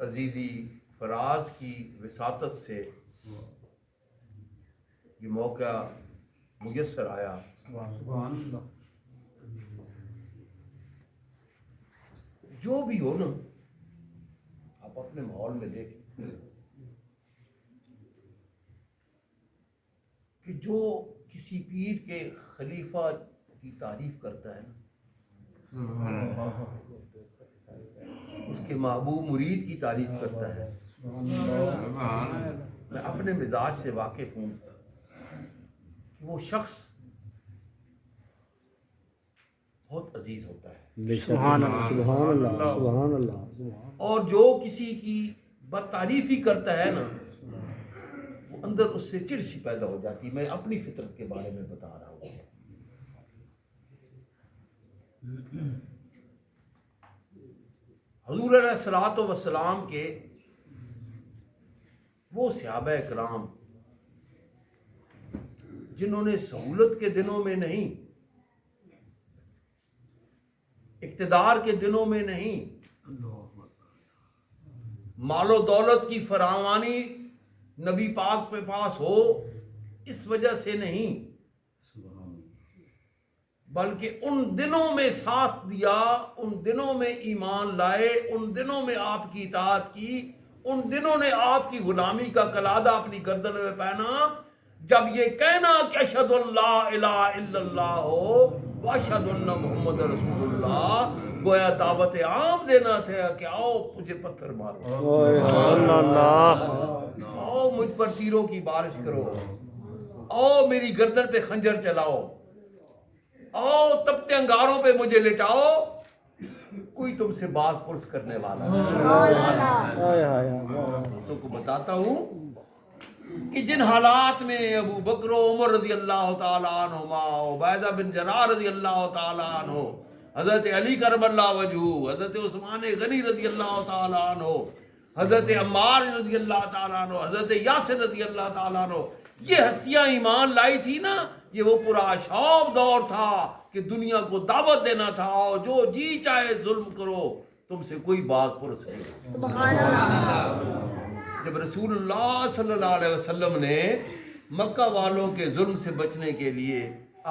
عزیزی فراز کی وساطت سے یہ موقع میسر آیا. سبحان اللہ. جو بھی ہو نا، آپ اپنے ماحول میں دیکھیں کہ جو کسی پیر کے خلیفہ کی تعریف کرتا ہے نا، اس کے محبوب مرید کی تعریف کرتا ہے. میں اپنے مزاج سے واقف ہوں کہ وہ شخص بہت عزیز ہوتا ہے. سبحان اللہ سبحان اللہ سبحان اللہ. اور جو کسی کی بد تعریفی کرتا ہے نا، وہ اندر اس سے چڑ سی پیدا ہو جاتی. میں اپنی فطرت کے بارے میں بتا رہا ہوں. حضور علیہ الصلوۃ والسلام کے وہ صحابہ کرام جنہوں نے سہولت کے دنوں میں نہیں، اقتدار کے دنوں میں نہیں، مال و دولت کی فراوانی نبی پاک کے پاس ہو اس وجہ سے نہیں، بلکہ ان دنوں میں ساتھ دیا، ان دنوں میں ایمان لائے، ان دنوں میں آپ کی اطاعت کی، ان دنوں نے آپ کی غلامی کا قلادہ اپنی گردن میں پہنا. جب یہ کہنا کہ اشہد اللہ الہ الا اللہ ہو واشہد ان محمد رسول اللہ، گویا دعوت عام دینا تھا کہ آؤ مجھے پتھر مارو، آؤ مجھ پر تیروں کی بارش کرو، آؤ میری گردن پہ خنجر چلاؤ، آؤ تپتے انگاروں پہ مجھے لٹاؤ، کوئی تم سے باز پرس کرنے والا دوستوں کو بتاتا ہوں کہ جن حالات میں ابو بکر و عمر رضی اللہ تعالیٰ عنہما، عبیدہ بن جراح رضی اللہ تعالیٰ عنہ، حضرت علی کرم اللہ وجہہ، حضرت عثمان غنی رضی اللہ تعالیٰ عنہ، حضرت عمار رضی اللہ تعالیٰ عنہ، حضرت یاسر رضی اللہ تعالیٰ عنہ، یہ ہستیاں ایمان لائی تھی نا، یہ وہ پورا شوب دور تھا کہ دنیا کو دعوت دینا تھا، اور جو جی چاہے ظلم کرو، تم سے کوئی باز پرس نہیں. سبحان اللہ. جب رسول اللہ صلی اللہ علیہ وسلم نے مکہ والوں کے ظلم سے بچنے کے لیے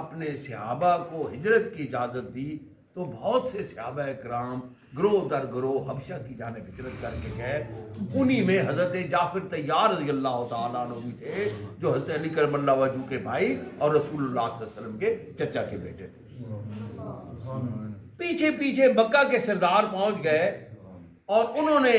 اپنے صحابہ کو ہجرت کی اجازت دی تو بہت سے صحابہ کرام گروہ در گروہ حبشہ کی جانب ہجرت کر کے گئے. انہی میں حضرت جعفر طیار رضی اللہ تعالیٰ عنہ بھی تھے، جو حضرت علی کرم اللہ وجہہ کے بھائی اور رسول اللہ صلی اللہ علیہ وسلم کے چچا کے بیٹے تھے. پیچھے پیچھے مکہ کے سردار پہنچ گئے اور انہوں نے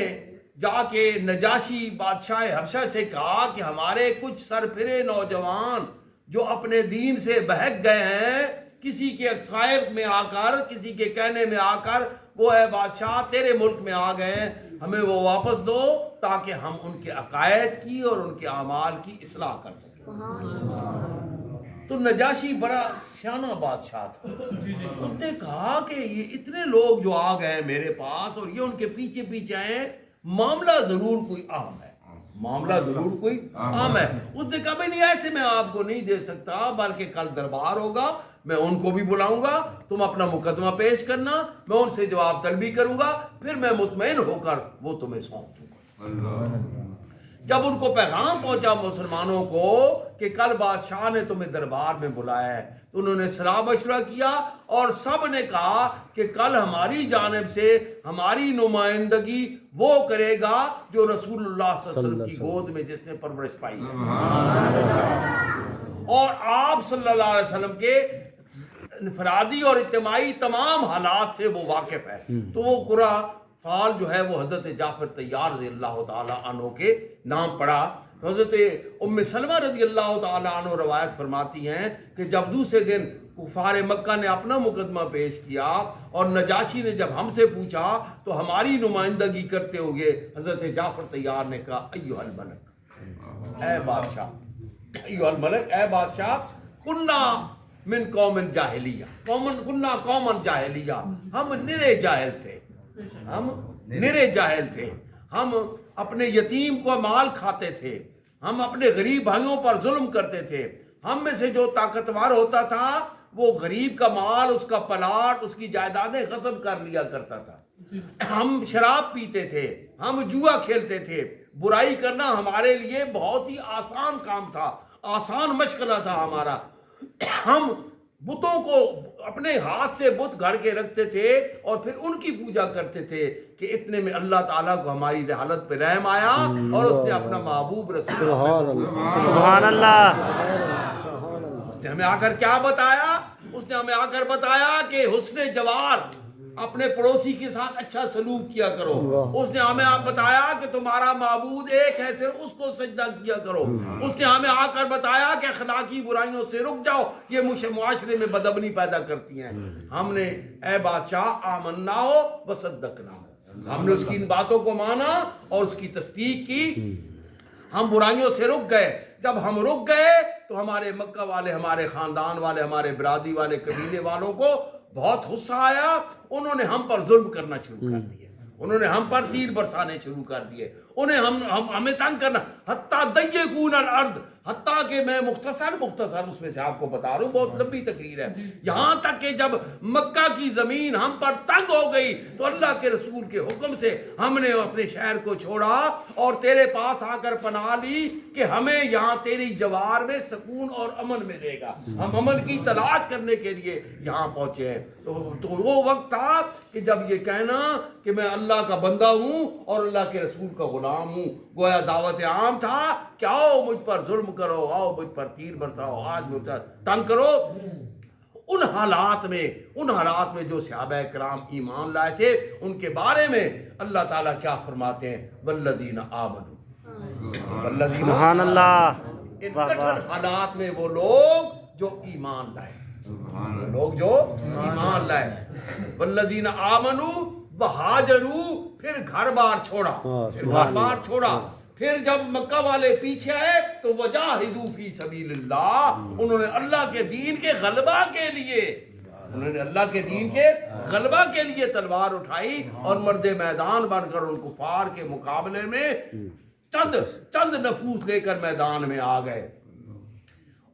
جا کے نجاشی بادشاہ حبشہ سے کہا کہ ہمارے کچھ سرپھرے نوجوان جو اپنے دین سے بہک گئے ہیں، کسی کے خائف میں آ کر، کسی کے کہنے میں آ کر وہ اے بادشاہ تیرے ملک میں آ گئے ہیں، ہمیں وہ واپس دو تاکہ ہم ان کے عقائد کی اور ان کے اعمال کی اصلاح کر سکیں. تو نجاشی بڑا سیانہ بادشاہ تھا. انہوں نے کہا کہ یہ اتنے لوگ جو آ گئے میرے پاس اور یہ ان کے پیچھے پیچھے ہیں، معاملہ ضرور کوئی اہم ہے، معاملہ ضرور کوئی اہم ہے. اس نے کہا بھئی نہیں، ایسے میں آپ کو نہیں دے سکتا، بلکہ کل دربار ہوگا، میں ان کو بھی بلاؤں گا، تم اپنا مقدمہ پیش کرنا، میں ان سے جواب طلبی کروں گا، پھر میں مطمئن ہو کر وہ تمہیں سونپ دوں گا. جب ان کو پیغام پہنچا مسلمانوں کو کہ کل بادشاہ نے تمہیں دربار میں بلایا ہے، تو انہوں نے صلاح مشورہ کیا اور سب نے کہا کہ کل ہماری جانب سے ہماری نمائندگی وہ کرے گا جو رسول اللہ صلی اللہ علیہ وسلم کی گود میں جس نے پرورش پائی ہے، اور آپ صلی اللہ علیہ وسلم کے انفرادی اور اجتماعی تمام حالات سے وہ واقف ہے. تو وہ قرآ فعال جو ہے وہ حضرت جعفر طیار رضی اللہ تعالیٰ عنہ کے نام پڑا. تو حضرت ام سلمہ رضی اللہ تعالیٰ عنہ روایت فرماتی ہیں کہ جب دوسرے دن کفار مکہ نے اپنا مقدمہ پیش کیا اور نجاشی نے جب ہم سے پوچھا تو ہماری نمائندگی کرتے ہوئے حضرت جعفر طیار نے کہا ایھا الملک، اے بادشاہ، ایھا الملک، اے بادشاہ، کننا من قوم جاہلیہ، کننا قوم جاہلیہ، ہم نرے جاہل تھے، ہم نرے جاہل تھے، ہم اپنے یتیم کو مال کھاتے تھے، ہم اپنے غریب بھائیوں پر ظلم کرتے تھے، ہم میں سے جو طاقتور ہوتا تھا وہ غریب کا مال، اس کا پلاٹ، اس کی جائیدادیں غصب کر لیا کرتا تھا. ہم شراب پیتے تھے, ہم جوا کھیلتے تھے, برائی کرنا ہمارے لیے بہت ہی آسان کام تھا, آسان مشغلہ تھا ہمارا. ہم بتوں کو اپنے ہاتھ سے بت گھڑ کے رکھتے تھے اور پھر ان کی پوجا کرتے تھے کہ اتنے میں اللہ تعالیٰ کو ہماری حالت پہ رحم آیا اور اس نے اپنا محبوب رسول سبحان اللہ. اس نے ہمیں آ کر کیا بتایا؟ اس نے ہمیں آ کر بتایا کہ حسن جوار, اپنے پڑوسی کے ساتھ اچھا سلوک کیا کرو. اس نے ہمیں آپ بتایا کہ تمہارا معبود ایک ہے, صرف اس کو سجدہ کیا کرو. اس نے ہمیں آ کر بتایا کہ اخلاقی برائیوں سے رک جاؤ, یہ معاشرے میں بدامنی پیدا کرتی ہیں. ہم نے اے بادشاہ آمنا ہو وصدقنا ہو, ہم نے اس کی ان باتوں کو مانا اور اس کی تصدیق کی. ہم برائیوں سے رک گئے. جب ہم رک گئے تو ہمارے مکہ والے, ہمارے خاندان والے, ہمارے برادری والے, قبیلے والوں کو بہت غصہ آیا. انہوں نے ہم پر ظلم کرنا شروع کر دیے, انہوں نے ہم پر تیر برسانے شروع کر دیے, انہیں ہمیں تنگ کرنا. حتیٰ ضیقون الارض, حتیٰ کہ میں مختصر اس میں سے آپ کو بتا رہا ہوں, بہت لمبی تقریر ہے. یہاں تک کہ جب مکہ کی زمین ہم پر تنگ ہو گئی تو اللہ کے رسول کے حکم سے ہم نے اپنے شہر کو چھوڑا اور تیرے پاس آ کر پناہ لی کہ ہمیں یہاں تیری جوار میں سکون اور امن ملے گا. ہم امن کی تلاش کرنے کے لیے یہاں پہنچے ہیں. تو وہ وقت تھا کہ جب یہ کہنا کہ میں اللہ کا بندہ ہوں اور اللہ کے رسول کا غلام ہوں, گویا دعوت عام تھا کہ آؤ مجھ پر ظلم کرو, آؤ مجھ پر تیر برساؤ, آج مجھ تنگ کرو. ان حالات میں جو صحابہ کرام ایمان لائے تھے ان کے بارے میں اللہ تعالیٰ کیا فرماتے ہیں؟ والذین آمنوا, سبحان اللہ. ان کٹھن حالات میں وہ لوگ جو ایمان لائے, والذین آمنوا وہاجروا, پھر گھر بار چھوڑا, پھر جب مکہ والے پیچھے آئے تو وجاہدوا فی سبیل اللہ, انہوں نے اللہ کے دین کے غلبہ کے لیے تلوار اٹھائی اور مرد میدان بن کر ان کفار کے مقابلے میں چند نفوس لے کر میدان میں آ گئے.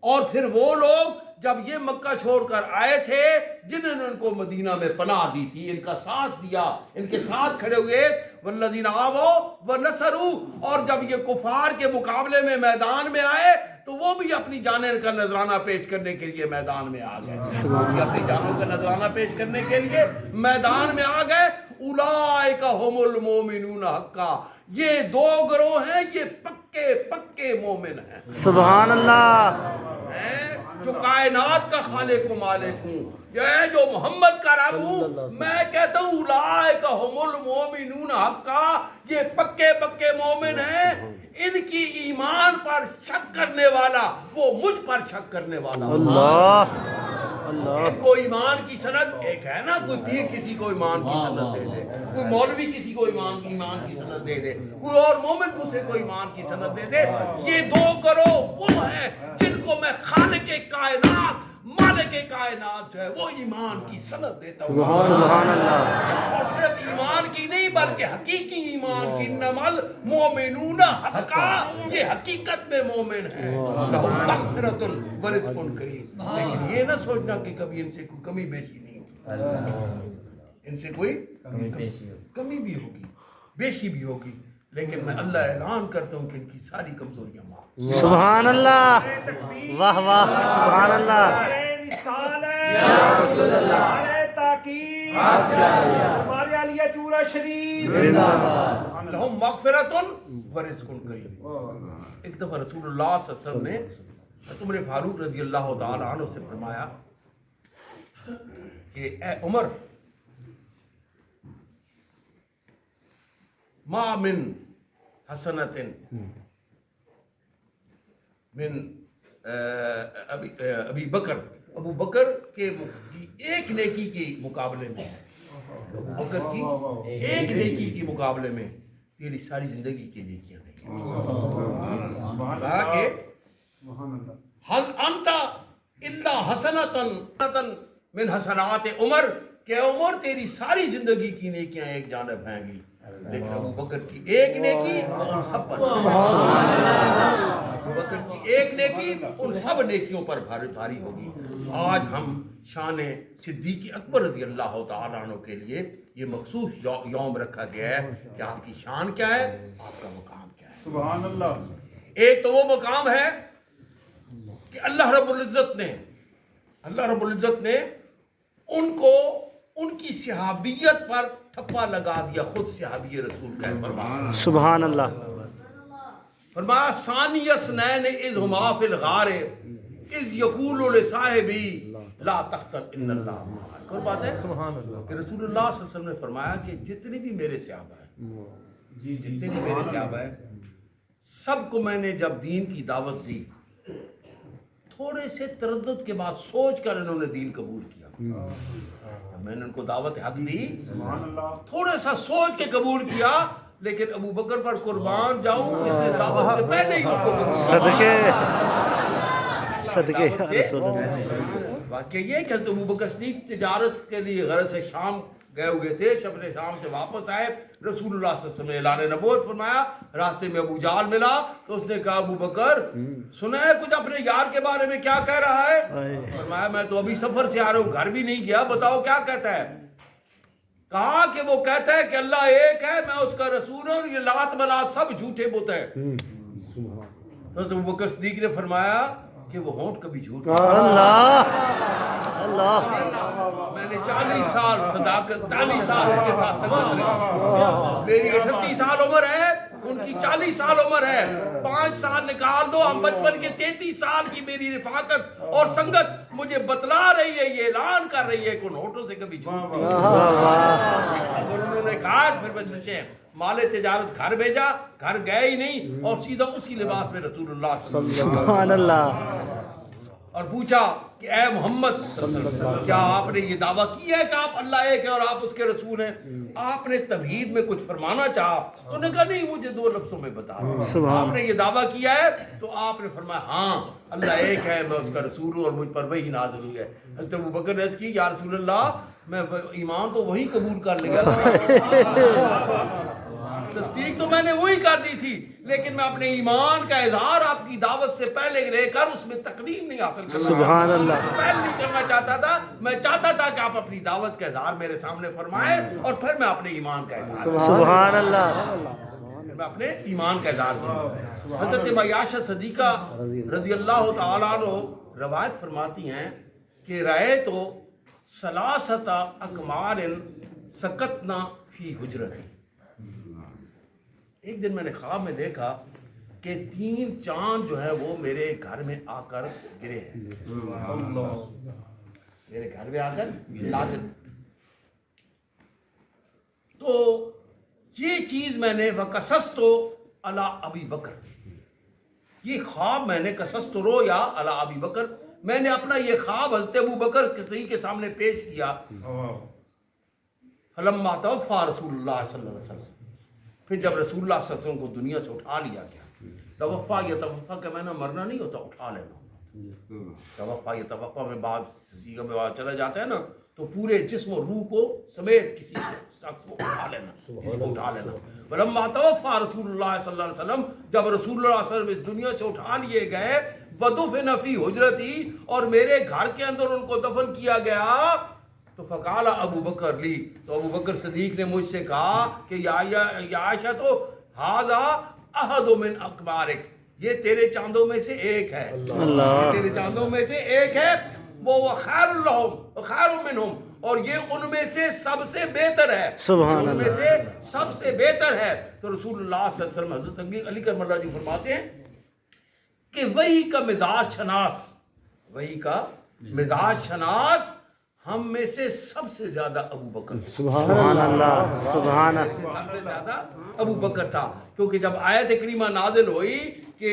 اور پھر وہ لوگ جب یہ مکہ چھوڑ کر آئے تھے جنہوں نے ان کو مدینہ میں پناہ دی تھی, ان کا ساتھ دیا, ان کے ساتھ کھڑے ہوئے, والذین آووا ونصروا, اور جب یہ کفار کے مقابلے میں میدان میں آئے تو وہ بھی اپنی جانیں کا نذرانہ پیش کرنے کے لیے میدان میں آ گئے. اپنی جانوں کا نذرانہ پیش کرنے کے لیے میدان میں آ گئے. اولئک هم المؤمنون حقا, یہ دو گروہ ہیں, یہ پکے مومن ہیں. سبحان اللہ. جو کائنات کا خالق و مالک ہوں, یہ جو محمد کا رب ہوں, میں کہتا ہوں اولئک هم المؤمنون حقا, یہ پکے مومن ہیں. ان کی ایمان پر شک کرنے والا وہ مجھ پر شک کرنے والا. اللہ کو ایمان کی سند ایک ہے نا, کوئی پیر کسی کو ایمان کی سند دے دے, کوئی مولوی کسی کو ایمان کی سند دے دے, کوئی اور مومن دوسرے کو ایمان کی سند دے دے. یہ دو گروہ وہ ہیں جن کو میں خالق کائنات, مالک کائنات جو ہے وہ ایمان کی سند دیتا ہوں. سبحان اللہ. اور صرف ایمان کی نہیں بلکہ حقیقی ایمان کی. انما المؤمنون حقا, یہ حقیقت میں مومن ہیں. لہم مغفرۃ ورزق کریم. لیکن یہ نہ سوچنا کہ کبھی ان سے کوئی کمی بیشی نہیں ہوگی, ان سے کوئی کمی بھی ہوگی, بیشی بھی ہوگی, لیکن میں اللہ اعلان کرتا ہوں کہ ان کی ساری کمزوریاں معاف. سبحان اللہ. واہ واہ. سبحان اللہ. یا رسول اللہ. تاکید ہمارے علیہ چورا شریف لہم مغفرۃ ورزق کریم. ایک دفعہ رسول اللہ صلی اللہ علیہ وسلم نے عمر فاروق رضی اللہ تعالی عنہ سے فرمایا کہ اے عمر, ما من حسنۃ من ابو بکر کے ایک نیکی کے مقابلے میں, ابو بکر کی ایک نیکی کے مقابلے میں تیری ساری زندگی کی نیکیاں نہیں. کہا کہ حل انت الا حسنۃ من حسنات عمر, کہ عمر تیری ساری زندگی کی نیکیاں ایک جانب ہیں گی, لیکن ابو بکر کی ایک نیکی وہ ان سب پر, ابو بکر کی ایک نیکی ان سب نیکیوں پر بھاری ہوگی. آج ہم شان صدیق اکبر رضی اللہ تعالیٰ عنہ کے لیے یہ مخصوص یوم رکھا گیا ہے کہ آپ کی شان کیا ہے, آپ کا مقام کیا ہے. سبحان اللہ. ایک تو وہ مقام ہے کہ اللہ رب العزت نے ان کو ان کی صحابیت پر ٹھپا لگا دیا, خود صحابی رسول کا فرمان. سبحان اللہ. فرمایا ثانی اثنین اذ ہما فی الغار اذ یقول لصاحبہ لا تحزن ان اللہ معنا. کوئی بات ہے کہ رسول اللہ صلی اللہ علیہ وسلم نے فرمایا کہ جتنے بھی میرے صحابہ ہیں, جتنے بھی میرے صحابہ ہیں, سب کو میں نے جب دین کی دعوت دی, تھوڑے سے تردد کے بعد سوچ کر انہوں نے دین قبول کیا. میں نے ان کو دعوت حق دی, تھوڑا سا سوچ کے قبول کیا, لیکن ابو بکر پر قربان جاؤں, اس نے دعوت سے پہلے ہی اس کو قبول صدقے واقعی یہ کہ حضرت ابو بکر صدیق تجارت کے لیے غرض سے شام گئے ہوئے تھے. شب شام سے واپس آئے, رسول اللہ صلی اللہ علیہ وسلم نے اعلان نبوت فرمایا. راستے میں ابو جہل ملا تو اس نے کہا ابو بکر سنا ہے کچھ اپنے یار کے بارے میں, کیا کہہ رہا ہے؟ فرمایا میں تو ابھی سفر سے آ رہا ہوں, گھر بھی نہیں گیا, بتاؤ کیا کہتا ہے. کہا کہ وہ کہتا ہے کہ اللہ ایک ہے, میں اس کا رسول ہوں, یہ لات منات سب جھوٹے بت ہے. حضرت ابو بکر صدیق نے فرمایا کہ وہ ہونٹ کبھی جھوٹ میں نے 40 سال صداقت 40 سال اس کے ساتھ سنگت رہی. میری 38 سال عمر ہے, ان کی 40 سال عمر ہے, 5 سال نکال دو, ہم بچپن کے 33 سال کی میری رفاقت اور سنگت مجھے بتلا رہی ہے, یہ اعلان کر رہی ہے کہ ان ہونٹوں سے کبھی جھوٹ. اگر انہوں نے کہا پھر میں سچے ہیں. مال تجارت گھر بھیجا, گھر گئے ہی نہیں, اور سیدھا اسی لباس میں رسول اللہ صلی اللہ علیہ وسلم سبحان اللہ. اور پوچھا کہ اے محمد صلی اللہ علیہ وسلم کیا آپ نے یہ دعویٰ کیا ہے کہ آپ اللہ ایک ہے اور آپ اس کے رسول ہیں؟ آپ نے تمہید میں کچھ فرمانا چاہا, انہوں نے کہا نہیں مجھے 2 لفظوں میں بتا. آپ نے یہ دعویٰ کیا ہے تو آپ نے فرمایا ہاں اللہ ایک ہے, میں اس کا رسول ہوں اور مجھ پر وحی نازل ہوئی ہے. حضرت ابو بکر نے عرض کی یا رسول اللہ میں ایمان تو وہی قبول کر لیا تھا, تصدیق تو میں نے وہی کر دی تھی, لیکن میں اپنے ایمان کا اظہار آپ کی دعوت سے پہلے لے کر اس میں تقدیم نہیں حاصل کرنا, سبحان اللہ, پہلے نہیں کرنا چاہتا تھا. میں چاہتا تھا کہ آپ اپنی دعوت کا اظہار میرے سامنے فرمائیں اور پھر میں اپنے ایمان کا اظہار سبحان اللہ, میں اپنے ایمان کا اظہار کروں. حضرت عائشہ صدیقہ رضی اللہ تعالیٰ عنہ روایت فرماتی ہیں کہ رأیت ثلاثۃ اقمار سقطنا فی حجرتی. ایک دن میں نے خواب میں دیکھا کہ 3 چاند جو ہے وہ میرے گھر میں آ کر گرے ہیں, میرے گھر میں آ کر نازل. تو یہ چیز میں نے وقصصت علی ابی بکر, یہ خواب میں نے قصصت رویا علی ابی بکر, میں نے اپنا یہ خواب حضرت ابو بکر کے سامنے پیش کیا. فلما توفی رسول اللہ صلی اللہ علیہ وسلم, پھر جب رسول اللہ صلی اللہ علیہ وسلم کو دنیا سے اٹھا لیا گیا, توفا یا توفا کا معنی مرنا نہیں ہوتا, اٹھا لینا. توفا یا توفا میں بعد چلا جاتا ہے نا, تو پورے جسم اور روح کو سمیت کسی شخص کو اٹھا لینا. فلما توفا رسول اللہ صلی اللہ علیہ وسلم, جب رسول اللہ صلی اللہ علیہ وسلم اس دنیا سے اٹھا لیے گئے, ودفن فی حجرتی, اور میرے گھر کے اندر ان کو دفن کیا گیا. تو فقال ابو بکر لی, تو ابو بکر صدیق نے مجھ سے کہا کہ یا عائشہ تو ھذا احد من اقمارک, یہ تیرے چاندوں میں سے ایک ہے, یہ تیرے چاندوں میں سے ایک ہے. وہ خیر لہم خیر منہم, اور یہ ان میں سے سب سے بہتر ہے, ان میں سے سب سے بہتر ہے. تو رسول اللہ صلی اللہ علیہ وسلم حضرت علی کرم اللہ جی فرماتے ہیں کہ وہی کا مزاج شناس, وہی کا مزاج شناس ہم میں سے سب سے زیادہ ابو بکر, سبحان اللہ, سبحان اللہ, سب سے زیادہ ابو بکر تھا. کیونکہ جب آیت کریمہ نازل ہوئی کہ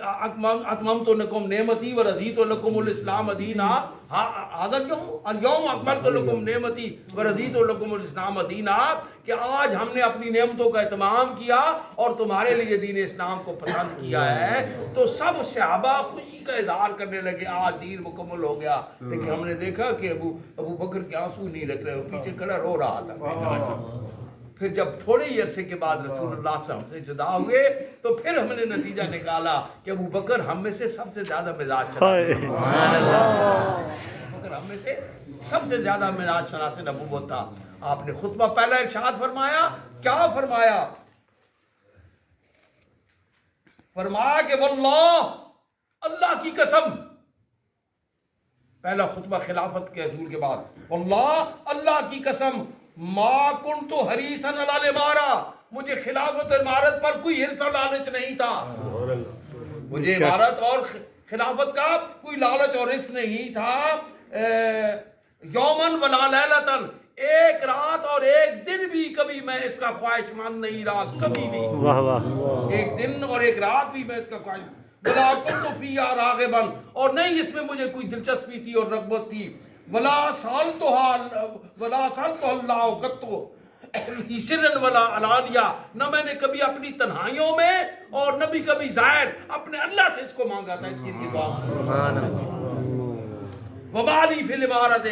اتممت لکم نعمتی ورضیت لکم الاسلام دینا, اليوم اکملت لکم نعمتی ورضیت لکم الاسلام دینا, کہ آج ہم نے اپنی نعمتوں کا اتمام کیا اور تمہارے لیے دین اسلام کو پسند کیا ہے. تو سب صحابہ خوشی کا اظہار کرنے لگے, آج دین مکمل ہو گیا. لیکن ہم نے دیکھا کہ ابو بکر کے آنسو نہیں رکھ رہے, پیچھے کھڑا رو رہا تھا. پھر جب تھوڑے ہی عرصے کے بعد رسول اللہ سے ہم سے جدا ہوئے, تو پھر ہم نے نتیجہ نکالا کہ ابو بکر ہم میں سے سب سے زیادہ مزاج چلا. مگر ہم میں سے سب سے زیادہ معراج شناس نبوت تھا. آپ نے خطبہ پہلا ارشاد فرمایا, کیا فرمایا؟ فرمایا کہ واللہ, اللہ کی قسم. پہلا خطبہ خلافت کے حضور کے بعد, واللہ, اللہ کی قسم, ما کنت حریصا علی الامارہ, مجھے خلافت اور امارت پر کوئی حرص اور لالچ نہیں تھا. مجھے امارت اور خلافت کا کوئی لالچ اور حرص نہیں تھا. یومن ولا لیلتن, ایک رات اور ایک دن بھی کبھی میں اس کا خواہش مند نہیں رہا, کبھی بھی. واہ واہ. ایک دن اور ایک رات بھی میں اس کا خواہش, ولا کنت فیہا راغبا, اور نہیں اس میں مجھے کوئی دلچسپی تھی اور رغبت تھی. ولا سالتها اللہ قط فی سر ولا علانیہ, نہ میں نے کبھی اپنی تنہائیوں میں اور نہ بھی کبھی ظاہر اپنے اللہ سے اس کو مانگا تھا, اس کی دعا. سبحان اللہ. وبالی فی الامارت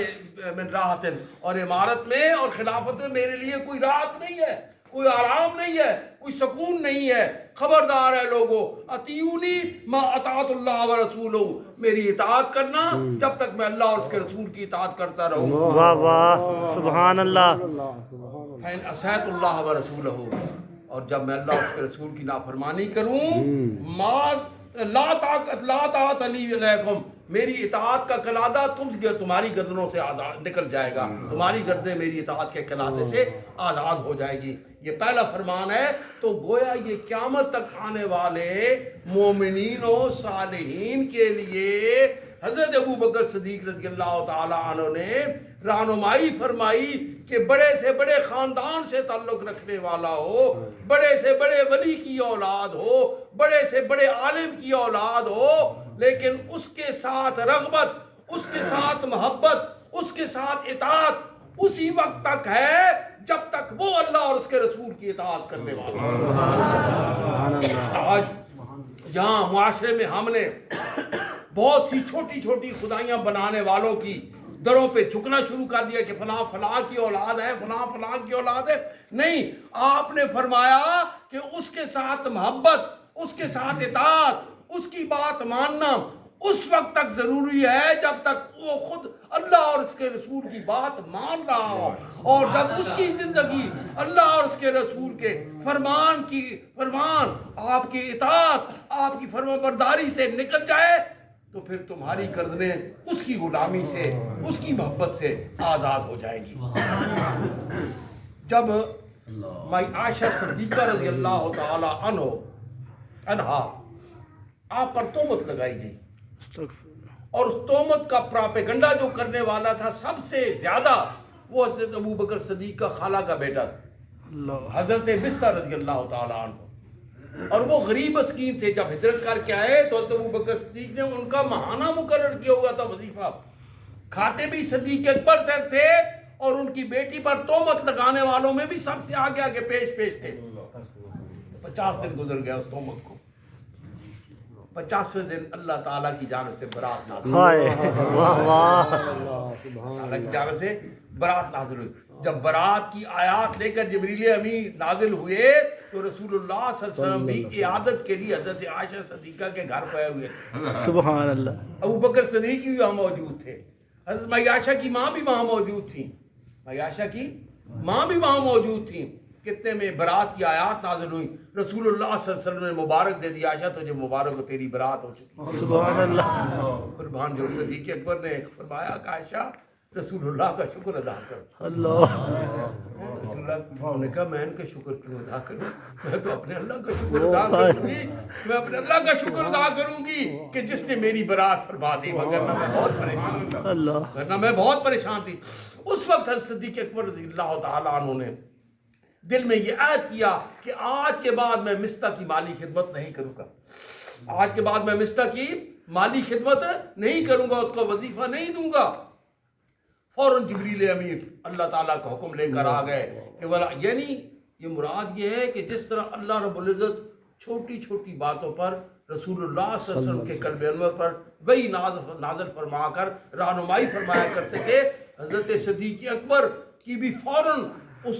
من راحت, اور امارت میں اور خلافت میں میرے لیے کوئی راحت نہیں ہے, کوئی آرام نہیں ہے, کوئی سکون نہیں ہے. خبردار ہے لوگو, اطیعونی ما اطاعت اللہ و رسولہ, میری اطاعت کرنا جب تک میں اللہ اور اس کے رسول کی اطاعت کرتا رہوں. واہ واہ. سبحان اللہ. فإن عصیت اللہ و رسولہ, اور جب میں اللہ اور اس کے رسول کی نافرمانی کروں, ما لا طاعت لی علیکم, میری اطاعت کا قلادہ تمہاری گردنوں سے آزاد نکل جائے گا, تمہاری گردنیں میری اطاعت کے قلادے سے آزاد ہو جائے گی. یہ پہلا فرمان ہے. تو گویا یہ قیامت تک آنے والے مومنین و صالحین کے لیے حضرت ابوبکر صدیق رضی اللہ تعالی عنہ نے رہنمائی فرمائی کہ بڑے سے بڑے خاندان سے تعلق رکھنے والا ہو, بڑے سے بڑے ولی کی اولاد ہو, بڑے سے بڑے عالم کی اولاد ہو, لیکن اس کے ساتھ رغبت, اس کے ساتھ محبت, اس کے ساتھ اطاعت اسی وقت تک ہے جب تک وہ اللہ اور اس کے رسول کی اطاعت کرنے والا. آج یہاں معاشرے میں ہم نے بہت سی چھوٹی چھوٹی خدائیاں بنانے والوں کی دروں پہ جھکنا شروع کر دیا کہ فلاں فلاں کی اولاد ہے, فلاں فلاں کی اولاد ہے. نہیں, آپ نے فرمایا کہ اس کے ساتھ محبت, اس کے ساتھ اطاعت, اس کی بات ماننا اس وقت تک ضروری ہے جب تک وہ خود اللہ اور اس کے رسول کی بات مان رہا ہو, اور جب اس کی زندگی اللہ اور اس کے رسول کے فرمان, آپ کی اطاعت, آپ کی فرمانبرداری سے نکل جائے, تو پھر تمہاری گردنیں اس کی غلامی سے, اس کی محبت سے آزاد ہو جائیں گی. جب عائشہ صدیقہ رضی اللہ تعالی عنہا آپ پر تہمت لگائی گئی, اور اس تہمت کا پراپیگنڈا جو کرنے والا تھا سب سے زیادہ وہ حضرت ابوبکر صدیق کا خالہ کا بیٹا تھا, حضرت بستہ رضی اللہ تعالی عنہ. اور وہ غریب مسکین تھے. جب ہجرت کر کے آئے تو حضرت ابوبکر صدیق نے ان کا ماہانہ مقرر کیا ہوا تھا وظیفہ. کھاتے بھی صدیق اکبر تھے, اور ان کی بیٹی پر تہمت لگانے والوں میں بھی سب سے آگے آگے پیش تھے. 50 دن گزر گیا اس تہمت کو. 50ویں دن اللہ تعالیٰ کی جانب سے برات نازل ہوئی. اللہ کی جانب سے برات نازل ہوئی. جب برات کی آیات لے کر جبریل امین نازل ہوئے تو رسول اللہ صلی اللہ علیہ وسلم بھی عیادت کے لیے حضرت عائشہ صدیقہ کے گھر پہ ہوئے تھے. سبحان اللہ. ابوبکر صدیق بھی وہاں موجود تھے, حضرت عائشہ کی ماں بھی وہاں موجود تھیں, عائشہ کی ماں بھی وہاں موجود تھیں. کتنے میں برات کی آیات نازل ہوئی. رسول اللہ صلی اللہ علیہ وسلم نے مبارک دے دی, عائشہ تجھے مبارک ہو, تیری برات ہو چکی. سبحان اللہ. قربان جو صدیق اکبر نے فرمایا کہ عائشہ رسول اللہ کا شکر ادا کرو. اللہ. رسول اللہ نے کہا میں ان کا شکر کیوں ادا کروں, میں تو اپنے اللہ کا شکر ادا کروں گی, میں اپنے اللہ کا شکر ادا کروں گی کہ جس نے میری برات فرما دی, وگرنہ میں بہت پریشان تھا, ورنہ میں بہت پریشان تھی. اس وقت حضرت صدیق اکبر رضی اللہ تعالیٰ عنہ نے دل میں یہ عہد کیا کہ آج کے بعد میں مستہ کی مالی خدمت نہیں کروں گا, آج کے بعد میں مستہ کی مالی خدمت نہیں کروں گا, اس کو وظیفہ نہیں دوں گا. فوراً جبریل امین اللہ تعالیٰ کا حکم لے کر آ گئے کہ یعنی یہ مراد یہ ہے کہ جس طرح اللہ رب العزت چھوٹی چھوٹی باتوں پر رسول اللہ صلی اللہ علیہ وسلم کے قلب انور پر وہی نازل فرما کر رہنمائی فرمایا کرتے تھے, حضرت صدیق اکبر کی بھی فوراً اس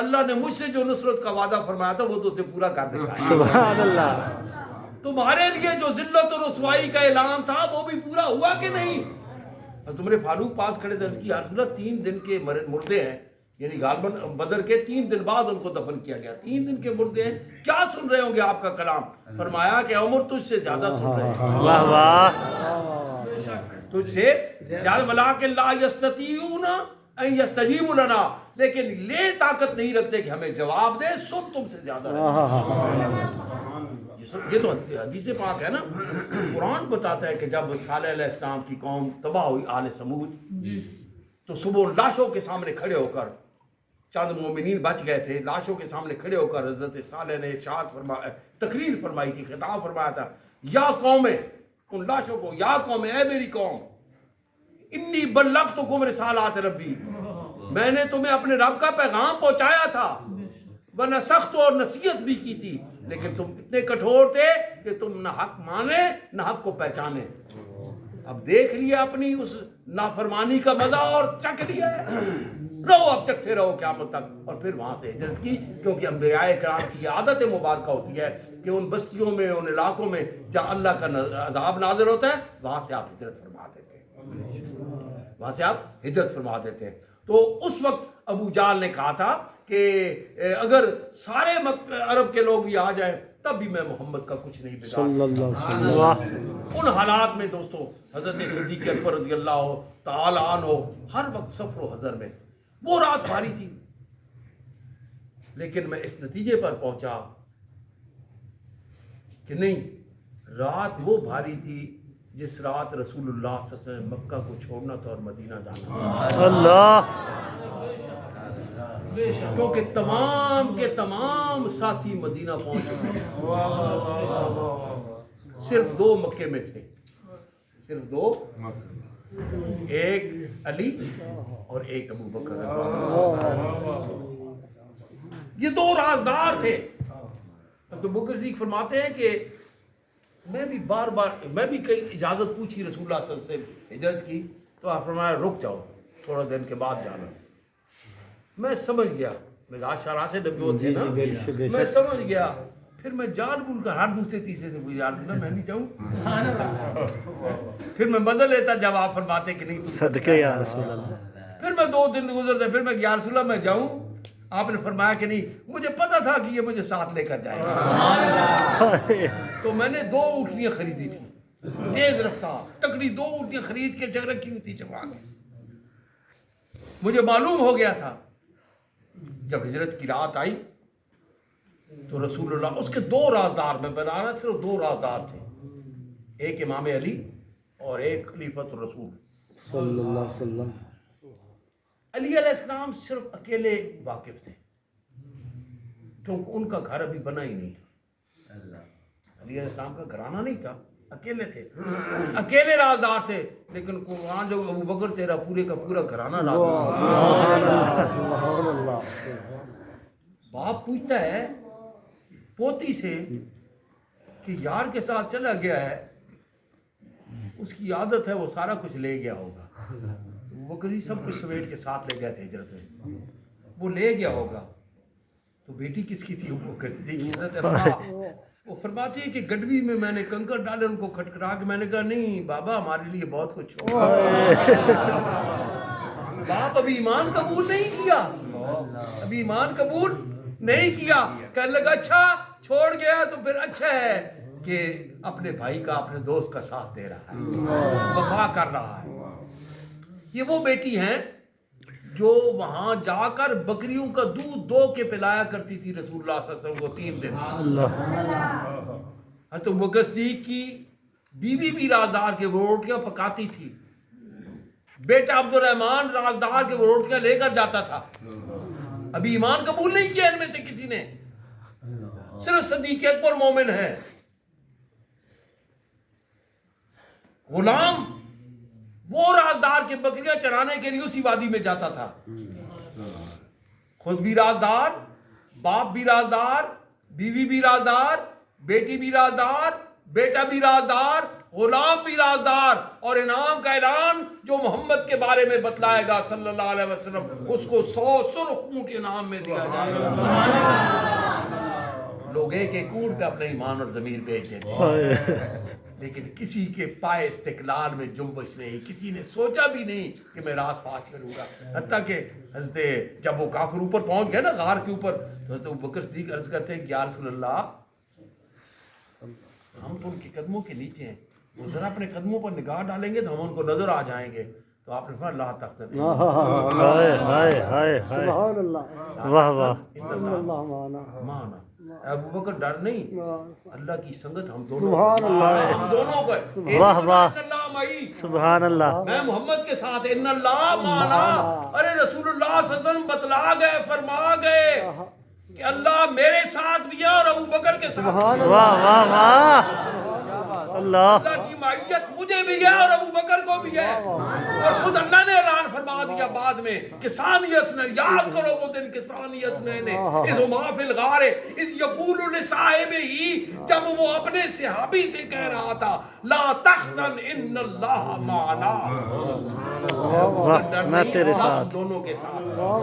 اللہ نے مجھ سے جو نصرت کا وعدہ فرمایا تھا وہ تو اسے پورا کر دکھایا. سبحان اللہ. تمہارے لیے جو ذلت و رسوائی کا اعلان تھا وہ بھی پورا ہوا کہ نہیں؟ تمہارے فاروق پاس کھڑے درج کی، یا رسول اللہ 3 دن کے مردے ہیں، یعنی غالباً بدر کے 3 دن بعد ان کو دفن کیا گیا، 3 دن کے مردے ہیں، کیا سن رہے ہوں گے آپ کا کلام؟ فرمایا کہ عمر تجھ سے زیادہ سن رہے ہیں، واہ واہ. تجھ سے زیادہ. ولیکن لا یستطیعون ان یستجیبوا لنا، لیکن لے طاقت نہیں رکھتے کہ ہمیں جواب دے، سن تم سے زیادہ رہے. یہ تو حدیث پاک ہے نا. قرآن بتاتا ہے کہ جب صالح علیہ السلام کی قوم تباہ ہوئی آل سمود، تو صبح لاشوں کے سامنے کھڑے ہو کر، چند مومنین بچ گئے تھے، لاشوں کے سامنے کھڑے ہو کر حضرت صالح نے ارشاد فرمایا، تقریر فرمائی تھی، خطاب فرمایا تھا، یا قوم، ان لاشوں کو، یا قوم، اے میری قوم، انی بلغتکم رسالات ربی، میں نے تمہیں اپنے رب کا پیغام پہنچایا تھا، ورنہ سخت اور نصیحت بھی کی تھی، لیکن تم اتنے کٹھور تھے کہ تم نہ حق مانے نہ حق کو پہچانے. اب دیکھ لیا اپنی اس نافرمانی کا مزہ اور چکھ لیا ہے، رہو اب چکھتے رہو قیامت تک. اور پھر وہاں سے ہجرت کی، کیونکہ انبیاء کرام کی عادت مبارکہ ہوتی ہے کہ ان بستیوں میں، ان علاقوں میں جہاں اللہ کا عذاب نازل ہوتا ہے، وہاں سے آپ ہجرت فرما دیتے ہیں، وہاں سے آپ ہجرت فرما دیتے ہیں. تو اس وقت ابو جہل نے کہا تھا کہ اگر سارے عرب کے لوگ بھی آ جائیں تب بھی میں محمد کا کچھ نہیں بگاڑ صلی اللہ علیہ وسلم. واہ. ان حالات میں دوستو حضرت صدیق اکبر رضی اللہ تعالی عنہ ہر وقت سفر و حضر میں، وہ رات بھاری تھی، لیکن میں اس نتیجے پر پہنچا کہ نہیں، رات وہ بھاری تھی جس رات رسول اللہ صلی اللہ علیہ وسلم مکہ کو چھوڑنا تھا اور مدینہ جانا تھا. اللہ. کیونکہ تمام کے تمام ساتھی مدینہ پہنچ چکے تھے، صرف 2 مکے میں تھے، صرف 2، ایک علی اور ایک ابو بکر. یہ 2 رازدار تھے. تو بکر صدیق فرماتے ہیں کہ میں بھی بار بار، میں بھی کئی اجازت پوچھی رسول اللہ صلی اللہ علیہ وسلم سے ہجرت کی، تو آپ فرمایا رک جاؤ، تھوڑا دن کے بعد جانا. میں سمجھ گیا، مزاج شرح سے نبوت تھے نا، میں سمجھ گیا. پھر میں جان بول کر ہر دوسرے تیسرے سے پوچھا، یار میں بھی جاؤں؟ پھر میں بدل لیتا جب آپ فرماتے کہ نہیں صدقے یا رسول اللہ. پھر میں 2 دن گزرتے، پھر میں یا رسول اللہ میں جاؤں؟ آپ نے فرمایا کہ نہیں، مجھے پتا تھا کہ یہ مجھے ساتھ لے کر جائے گا. تو میں نے 2 اونٹنیاں خریدی تھی، تیز رفتار تکڑی 2 اونٹنیاں خرید کے جگ رکھی ہوئی تھی چبا کے. مجھے معلوم ہو گیا تھا جب ہجرت کی رات آئی تو رسول اللہ، اس کے 2 رازدار، میں بتا رہا صرف 2 رازدار تھے، ایک امام علی اور ایک خلیفۃ الرسول صلی اللہ علیہ وسلم. علی علیہ السلام صرف اکیلے واقف تھے، کیونکہ ان کا گھر ابھی بنا ہی نہیں تھا. علی علیہ السلام کا گھرانہ نہیں تھا، اکیلے تھے، اکیلے رازدار تھے. لیکن قرآن جو ابو بکر تیرا پورے کا پورا گھرانہ رازدار. باپ پوچھتا ہے پوتی سے کہ یار کے ساتھ چلا گیا ہے، اس کی عادت ہے وہ سارا کچھ لے گیا ہوگا. وہ کبھی سب کچھ سمیٹ کے ساتھ لے گئے تھے ہجرت میں، وہ لے گیا ہوگا. تو بیٹی کس کی تھی؟ وہ حضرت اسماء. وہ فرماتی ہے کہ گڈوی میں میں نے کنکر ڈالے، ان کو کھٹکھٹا کے میں نے کہا نہیں بابا، ہمارے لیے بہت کچھ ہو. باپ ابھی ایمان قبول نہیں کیا، ابھی ایمان قبول نہیں کیا. کہنے لگا اچھا چھوڑ گیا تو پھر اچھا ہے کہ اپنے بھائی کا، اپنے دوست کا ساتھ دے رہا ہے، وفا کر رہا ہے. یہ وہ بیٹی ہیں جو وہاں جا کر بکریوں کا دودھ دو کے پلایا کرتی تھی رسول اللہ صلی اللہ علیہ وسلم کو 3 دن. حضرت بکر صدیق کی بیوی بھی رازدار کے وہ روٹیاں پکاتی تھی، بیٹا عبد الرحمن رازدار کے وہ روٹیاں لے کر جاتا تھا. ابھی ایمان قبول نہیں کیا ان میں سے کسی نے، صرف صدیق اکبر مومن ہے. غلام وہ رازدار کے بکریاں چرانے کے لیے اسی وادی میں جاتا تھا. خود بھی رازدار، باپ بھی رازدار، بیوی بھی رازدار، بیٹی بھی رازدار، بیٹا بھی رازدار، غلام بھی رازدار، اور انعام کا اعلان جو محمد کے بارے میں بتلائے گا صلی اللہ علیہ وسلم، اس کو 100 سرخ اونٹ انعام میں دیا جائے گا۔ لوگ ایک ایک اونٹ پہ اپنا ایمان اور ضمیر بیچ دیتے ہیں، لیکن کسی کے پائے استقلال میں جنبش نہیں، کسی نے سوچا بھی نہیں کہ میں راز پاش کروں گا۔ حتیٰ کہ حضرت جب وہ کافر اوپر پہنچ گئے نا غار کے اوپر، تو حضرت ابوبکر صدیق عرض کرتے ہیں کہ یا رسول اللہ، ہم تو ان کے قدموں کے نیچے ہیں، وہ ذرا اپنے قدموں پر نگاہ ڈالیں گے تو ہم ان کو نظر آ جائیں گے۔ تو آپ نے فرمایا لا تحزن، ہائے ہائے ہائے ہائے، سبحان اللہ، واہ واہ، ان اللہ مانا معنا۔ ابو بکر ڈر نہیں، اللہ کی سنگت ہم دونوں، سبحان اللہ، ہم دونوں کو، واہ واہ، ان اللہ معی، سبحان اللہ، میں محمد کے ساتھ، ان اللہ معنا۔ ارے رسول اللہ صلی اللہ علیہ وسلم بتلا گئے، فرما گئے کہ اللہ میرے ساتھ بھی ہے اور ابو بکر کے ساتھ بھی ہے۔ واہ واہ واہ، اللہ، اللہ کی معیت مجھے بھی ہے اور ابو بکر کو بھی ہے، اور خود اللہ نے اعلان فرما دیا بعد میں کہ ثانی اثنین، یاد کرو وہ دن کہ ثانی اثنین اذ ہما فی الغار اذ یقول لصاحبہ، جب وہ اپنے صحابی سے کہہ رہا تھا لا تحزن ان اللہ معنا، واہ، میں تیرے ساتھ، دونوں کے ساتھ، واہ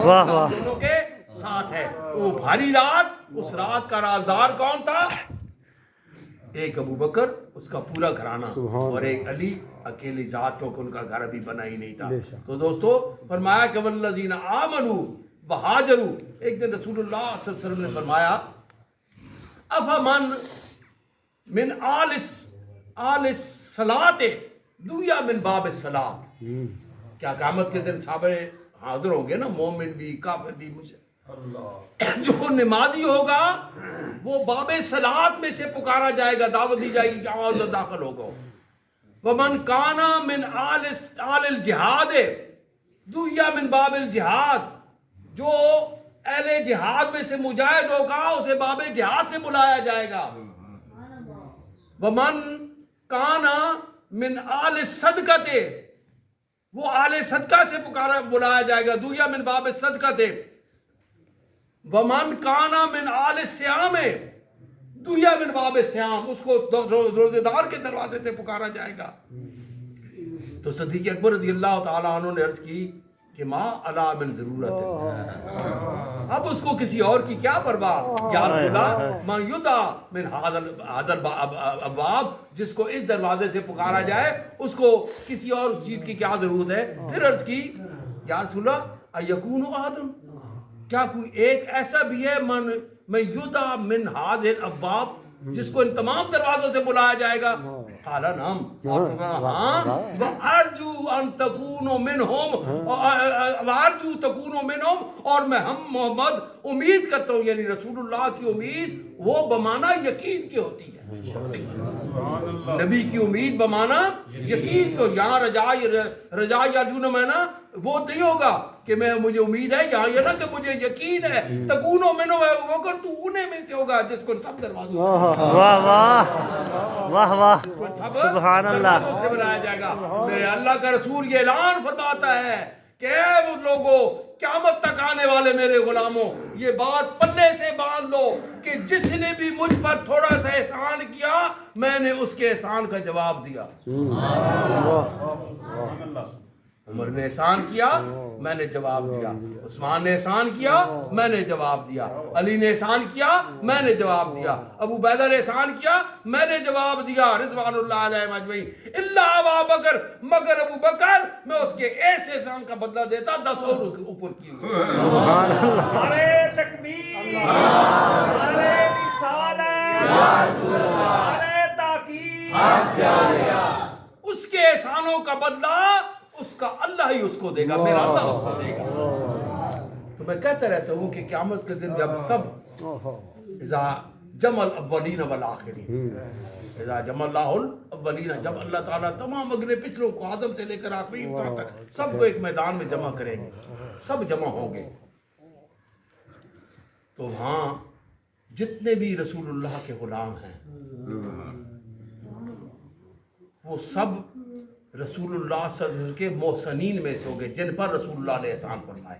واہ، دونوں کے ساتھ ہے۔ وہ بھاری رات، اس رات کا رازدار کون تھا؟ ایک ابو بکر، اس کا پورا گھرانہ، اور ایک علی اکیلی ذات، کیونکہ ان کا گھر ابھی بنا ہی نہیں تھا۔ تو دوستو فرمایا کہ والذین آمنوا وہاجروا، ایک دن رسول اللہ صلی اللہ علیہ وسلم نے فرمایا افمن من آل الصلاۃ دویا من باب الصلاۃ، کیا قیامت کے دن صحابہ حاضر ہوں گے نا، مومن بھی کافر بھی، مجھے جو نمازی ہوگا وہ باب صلاۃ میں سے پکارا جائے گا، دعوت دی جائے گی کہ آؤ داخل ہوگا۔ ومن کانا من آل الجہاد دویا من باب الجہاد، جو اہل جہاد میں سے مجاہد ہوگا اسے باب جہاد سے بلایا جائے گا۔ ومن کانا من آل الصدقۃ، وہ آل صدقہ سے بلایا جائے گا، دویا من باب الصدقۃ۔ ومن کانا من آل الصیام دویا من باب الصیام، اس کو روزے دار کے دروازے سے پکارا جائے گا۔ تو صدیق اکبر رضی اللہ تعالیٰ عنہ نے عرض کی کہ ما علی من ضرورت ہے، اب اس کو کسی اور کی کیا پرواہ، یا رسول اللہ من یدعا من ھذا الابواب، جس کو اس دروازے سے پکارا جائے اس کو کسی اور چیز کی کیا ضرورت ہے۔ پھر عرض کی یا رسول اللہ ایکون احد، کیا کوئی ایک ایسا بھی ہے من یدعا من ھذا الابواب، جس کو ان تمام دروازوں سے بلایا جائے گا؟ قال نعم، ہاں، وارجو ان تکونوا منہم، وارجو تکونوا منہم، اور میں ہم محمد امید کرتا ہوں، یعنی رسول اللہ کی امید وہ بمانا یقین کی ہوتی ہے، نبی کی امید بمانا یقین کو، یہاں رجاء یرجون میں نا وہ نہیں ہوگا کہ مجھے امید ہے، یہاں یہ نا کہ مجھے یقین ہے، تکونوا منہم وہ کر تو انہیں میں سے ہوگا جس کو سب دروازوں واہ واہ، واہ واہ، سبحان اللہ، سے بلایا جائے گا۔ میرے اللہ کا رسول یہ اعلان فرماتا ہے کہ اے وہ لوگوں، قیامت تک آنے والے میرے غلاموں، یہ بات پلے سے باندھ لو کہ جس نے بھی مجھ پر تھوڑا سا احسان کیا میں نے اس کے احسان کا جواب دیا۔ عمر نے احسان کیا میں نے جواب دیا، عثمان نے احسان کیا میں نے جواب دیا، علی نے احسان کیا میں نے جواب دیا، ابو عبیدہ نے احسان کیا میں نے جواب دیا، رضوان اللہ علیہ اجمعین، الا ابا بکر، مگر ابو بکر میں اس کے ایسے احسان کا بدلہ دیتا 10 اور اوپر کیے ہوئے۔ سبحان اللہ، نعرہ تکبیر، نعرہ رسالت، نعرہ تحقیق، اس کے احسانوں کا بدلہ اس کا اللہ ہی اس کو دے گا، میرا اللہ اس کو دے گا۔ تو میں کہتا رہتا ہوں کہ قیامت کے دن جب سب اذا جمع الاولین والآخرین، اذا جمع اللہ الاولین، جب اللہ تعالیٰ تمام اگلے پچھلوں کو آدم سے لے کر آخری انسان تک سب کو ایک میدان میں جمع کریں گے، سب جمع ہوں گے، تو وہاں جتنے بھی رسول اللہ کے غلام ہیں وہ سب رسول اللہ صلی اللہ علیہ وسلم کے محسنین میں سے ہو گئے، جن پر رسول اللہ نے احسان فرمائے،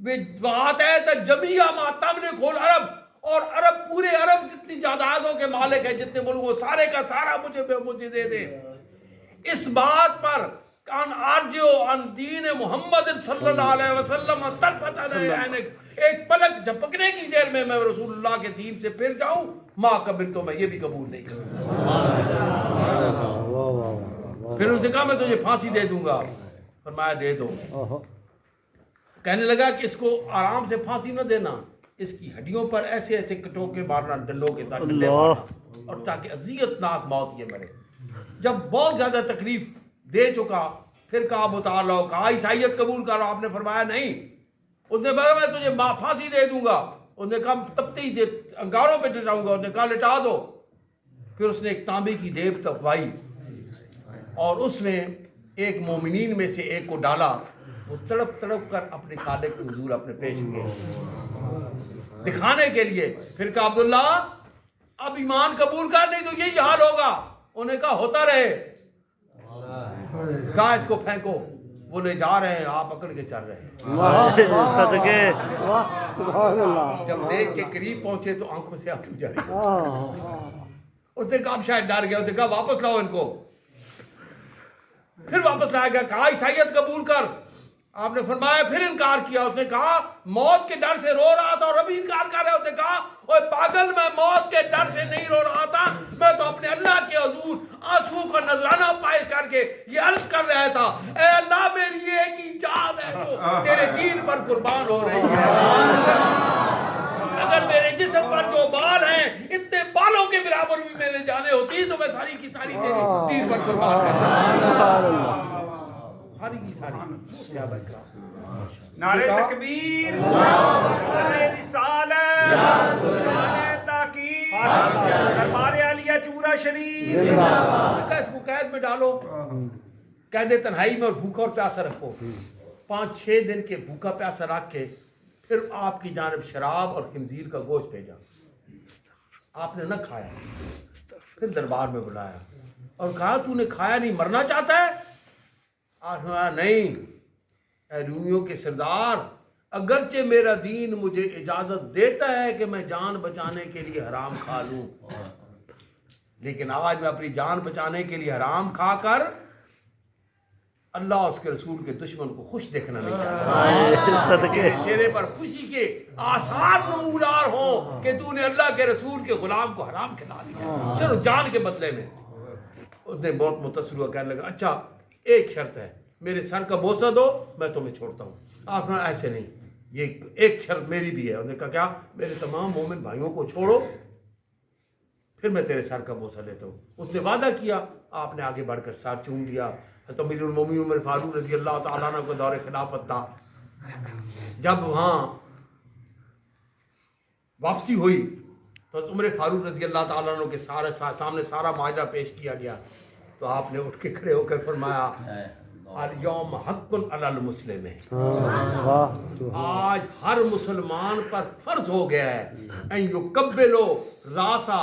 بات ہے جمیع ما تملک العرب، اور عرب پورے عرب جتنی جائیدادوں کے مالک ہیں، جتنے ملک، وہ سارے کا سارا مجھے دے دے۔ اس بات پر کان آرجو ان دین محمد صلی اللہ علیہ وسلم طرفت عینک، ایک پلک جھپکنے کی دیر میں رسول اللہ کے دین سے پھر جاؤں، ماں قبل تو میں یہ بھی قبول نہیں کروں۔ پھر اس نے کہا میں تجھے پھانسی دے دوں گا، فرمایا دے دو۔ کہنے لگا کہ اس کو آرام سے پھانسی نہ دینا، اس کی ہڈیوں پر ایسے ایسے کٹوکے مارنا، ڈنڈوں کے ساتھ ڈنڈے مارنا، اور تاکہ اذیت ناک موت یہ مرے۔ جب بہت زیادہ تکلیف دے چکا، پھر کہا ابو تعالیٰ کہا عیسائیت قبول کرو، آپ نے فرمایا نہیں۔ اس نے کہا میں تجھے پھانسی دے دوں گا، اس نے کہا تپتی انگاروں پہ لٹاؤں گا، اس نے کہا لٹا دو۔ پھر اس نے ایک تانبے کی دیپ تپوائی اور اس میں ایک مومنین میں سے ایک کو ڈالا، وہ تڑپ تڑپ کر اپنے خالق کے حضور اپنے پیش ہوئے دکھانے کے لیے۔ پھر کہا عبداللہ اب ایمان قبول کر، نہیں تو یہی حال ہوگا۔ انہوں نے کہا ہوتا رہے۔ کہا اس کو پھینکو، وہ لے جا رہے ہیں، آپ پکڑ کے چل رہے ہیں۔ صدقے سبحان اللہ۔ جب دیکھ کے قریب پہنچے تو آنکھوں سے آنکھ جاری۔ اس نے کہا اب شاید ڈر گیا، اس نے کہا واپس لاؤ ان کو۔ پھر واپس لایا گیا، کہا عیسائیت قبول کر، آپ نے فرمایا پھر انکار کیا۔ اس نے کہا موت کے ڈر سے رو رہا تھا اور ابھی انکار کر رہا ہے۔ اس نے کہا اوے پاگل، میں موت کے ڈر سے نہیں رو رہا تھا، میں تو اپنے اللہ کے حضور آنسو کا نذرانہ پائے کر کے یہ عرض کر رہا تھا، اے اللہ میری ایک ہی جان ہے جو تیرے دین پر قربان ہو رہی ہے۔ اگر میرے جسم پر جو بال ہیں اتنے بالوں کے برابر بھی میرے جانے ہوتی تو میں ساری کی ساری تیرے دین پر قربان کرتا، ساری کی ساری۔ صحابہ کرام نعرہ تکبیر، نعرہ رسالت، نعرہ تحقیق، دربار عالیہ چورا شریف۔ کہا اس کو قید میں ڈالو، قید تنہائی میں، اور بھوکا اور پیاسا رکھو۔ 5-6 دن کے بھوکا پیاسا رکھ کے پھر آپ کی جانب شراب اور خنزیر کا گوشت بھیجا، آپ نے نہ کھایا۔ پھر دربار میں بلایا اور کہا تو نے کھایا نہیں، مرنا چاہتا ہے؟ آپ نے کہا نہیں اے رومیوں کے سردار، اگرچہ میرا دین مجھے اجازت دیتا ہے کہ میں جان بچانے کے لیے حرام کھا لوں، لیکن آج میں اپنی جان بچانے کے لیے حرام کھا کر اللہ اور اس کے رسول کے دشمن کو خوش دیکھنا نہیں چاہتا۔ تیرے چہرے پر خوشی کے آثار نمودار ہوں کہ تو نے اللہ کے رسول کے غلام کو حرام کھلا دیا صرف جان کے بدلے میں۔ اس نے بہت متاثر ہوا، کہنے لگا اچھا ایک شرط ہے، میرے سر کا بوسہ دو میں تمہیں چھوڑتا ہوں۔ آپ نے ایسے نہیں، یہ ایک شرط میری بھی ہے۔ انہوں نے کہا کیا؟ میرے تمام مومن بھائیوں کو چھوڑو پھر میں تیرے سر کا بوسہ لیتا ہوں۔ اس نے وعدہ کیا، آپ نے آگے بڑھ کر سر چوم لیا۔ تو امیر المومنین عمر فاروق رضی اللہ تعالیٰ عنہ کو دور خلافت تھا، جب وہاں واپسی ہوئی تو عمر فاروق رضی اللہ تعالیٰ عنہ کے سامنے سارا معاہدہ پیش کیا گیا، تو آپ نے اٹھ کے کھڑے ہو کر فرمایا الیوم حق علی المسلم، آج ہر مسلمان پر فرض ہو گیا ہے ان یقبلو راسا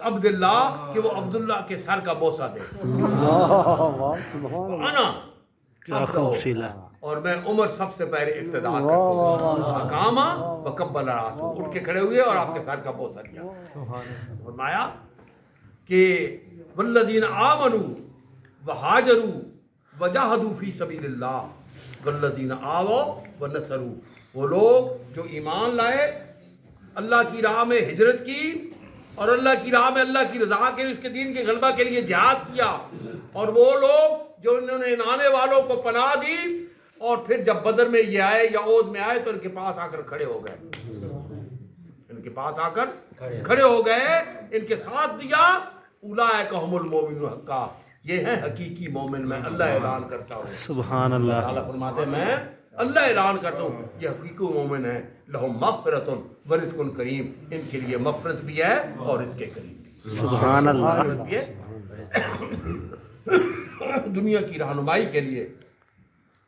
عبداللہ، کہ وہ عبداللہ کے سر کا بوسہ دے۔ اور میں عمر سب سے پہلے ابتدا کرتا ہوں، اقامہ وقبل راسہ، اٹھ کے کھڑے ہوئے اور آپ کے سر کا بوسہ دیا۔ فرمایا کہ والذین آمنوا وہاجروا وجاہدوا فی سبیل اللہ والذین آووا ونصروا، وہ لوگ جو ایمان لائے، اللہ کی راہ میں ہجرت کی اور اللہ کی راہ میں اللہ کی رضا کے لیے، اس کے دین کے غلبہ کے لیے جہاد کیا، اور وہ لوگ جو انہوں نے آنے والوں کو پناہ دی، اور پھر جب بدر میں یہ آئے یا عہد میں آئے تو ان کے پاس آ کر کھڑے ہو گئے، ان کے پاس آ کر کھڑے ہو گئے، ان کے ساتھ دیا۔ اولئک هم المؤمنون حقا، یہ ہے حقیقی مومن، میں اللہ اعلان کرتا ہوں۔ سبحان اللہ۔ تعالیٰ فرماتے ہیں میں اللہ اعلان کرتا ہوں یہ حقیقی مومن ہے، لہم مغفرۃ ورزق کریم، ان کے لیے مغفرت بھی ہے اور رزق کریم بھی۔ سبحان اللہ۔ مغفرت بھی ہے، دنیا کی رہنمائی کے لیے۔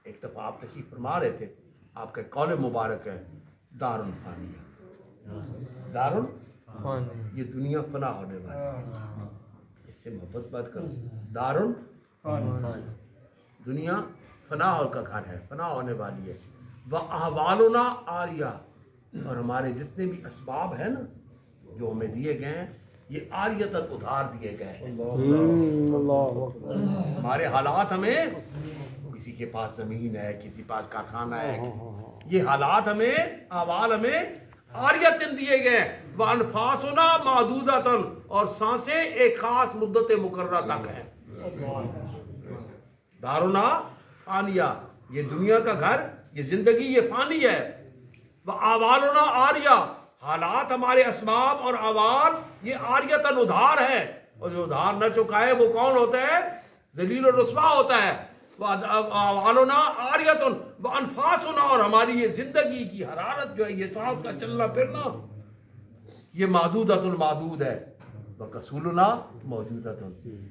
ایک دفعہ آپ تشریف فرما رہے تھے، آپ کا قول مبارک ہے دار الفانیہ، دار یہ دنیا فنا ہونے والی ہے، اس سے محبت بات کرو۔ دار دنیا فنا کا گھر ہے، فنا ہونے والی ہے، وَأَحْوَالُنَا آریہ، اور ہمارے جتنے بھی اسباب ہیں نا جو ہمیں دیے گئے ہیں یہ آریتاً ادھار دیے گئے ہیں۔ اللہ اکبر۔ ہمارے حالات ہمیں، کسی کے پاس زمین ہے، کسی پاس کارخانہ ہے، یہ حالات ہمیں، احوال ہمیں آریتاً دیے گئے ہیں۔ وَأَنفَاسُنَا مَعْدُودَةً، اور سانسیں ایک خاص مدت مقررہ تک ہیں۔ دارنا فانیہ، یہ دنیا کا گھر، یہ زندگی، یہ فانی ہے۔ وَأَحْوَالُنَا آریہ، حالات ہمارے اسباب اور احوال یہ آریتاً ادھار ہے، اور جو ادھار نہ چکائے وہ کون ہوتا ہے؟ ذلیل و رسوا ہوتا ہے۔ وَأَحْوَالُنَا آریَةٌ وَأَنفَاسُنَا، اور ہماری یہ زندگی کی حرارت جو ہے، یہ سانس کا چلنا پھرنا، یہ معدودۃ المعدود ہے۔ وَقَسُولُنَا مَوْجُودَةٌ،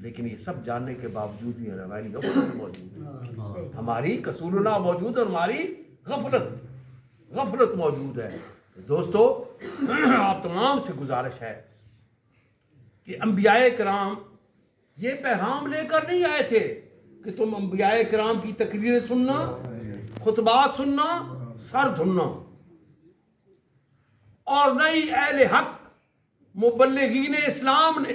لیکن یہ سب جاننے کے باوجود بھی ہماری غفلت موجود ہے، ہماری قصولنا موجود ہے، ہماری غفلت موجود ہے۔ دوستو، آپ تمام سے گزارش ہے کہ انبیاء کرام یہ پیغام لے کر نہیں آئے تھے کہ تم انبیاء کرام کی تقریریں سننا، خطبات سننا، سر دھننا، اور نہیں اہل حق مبلغین اسلام نے،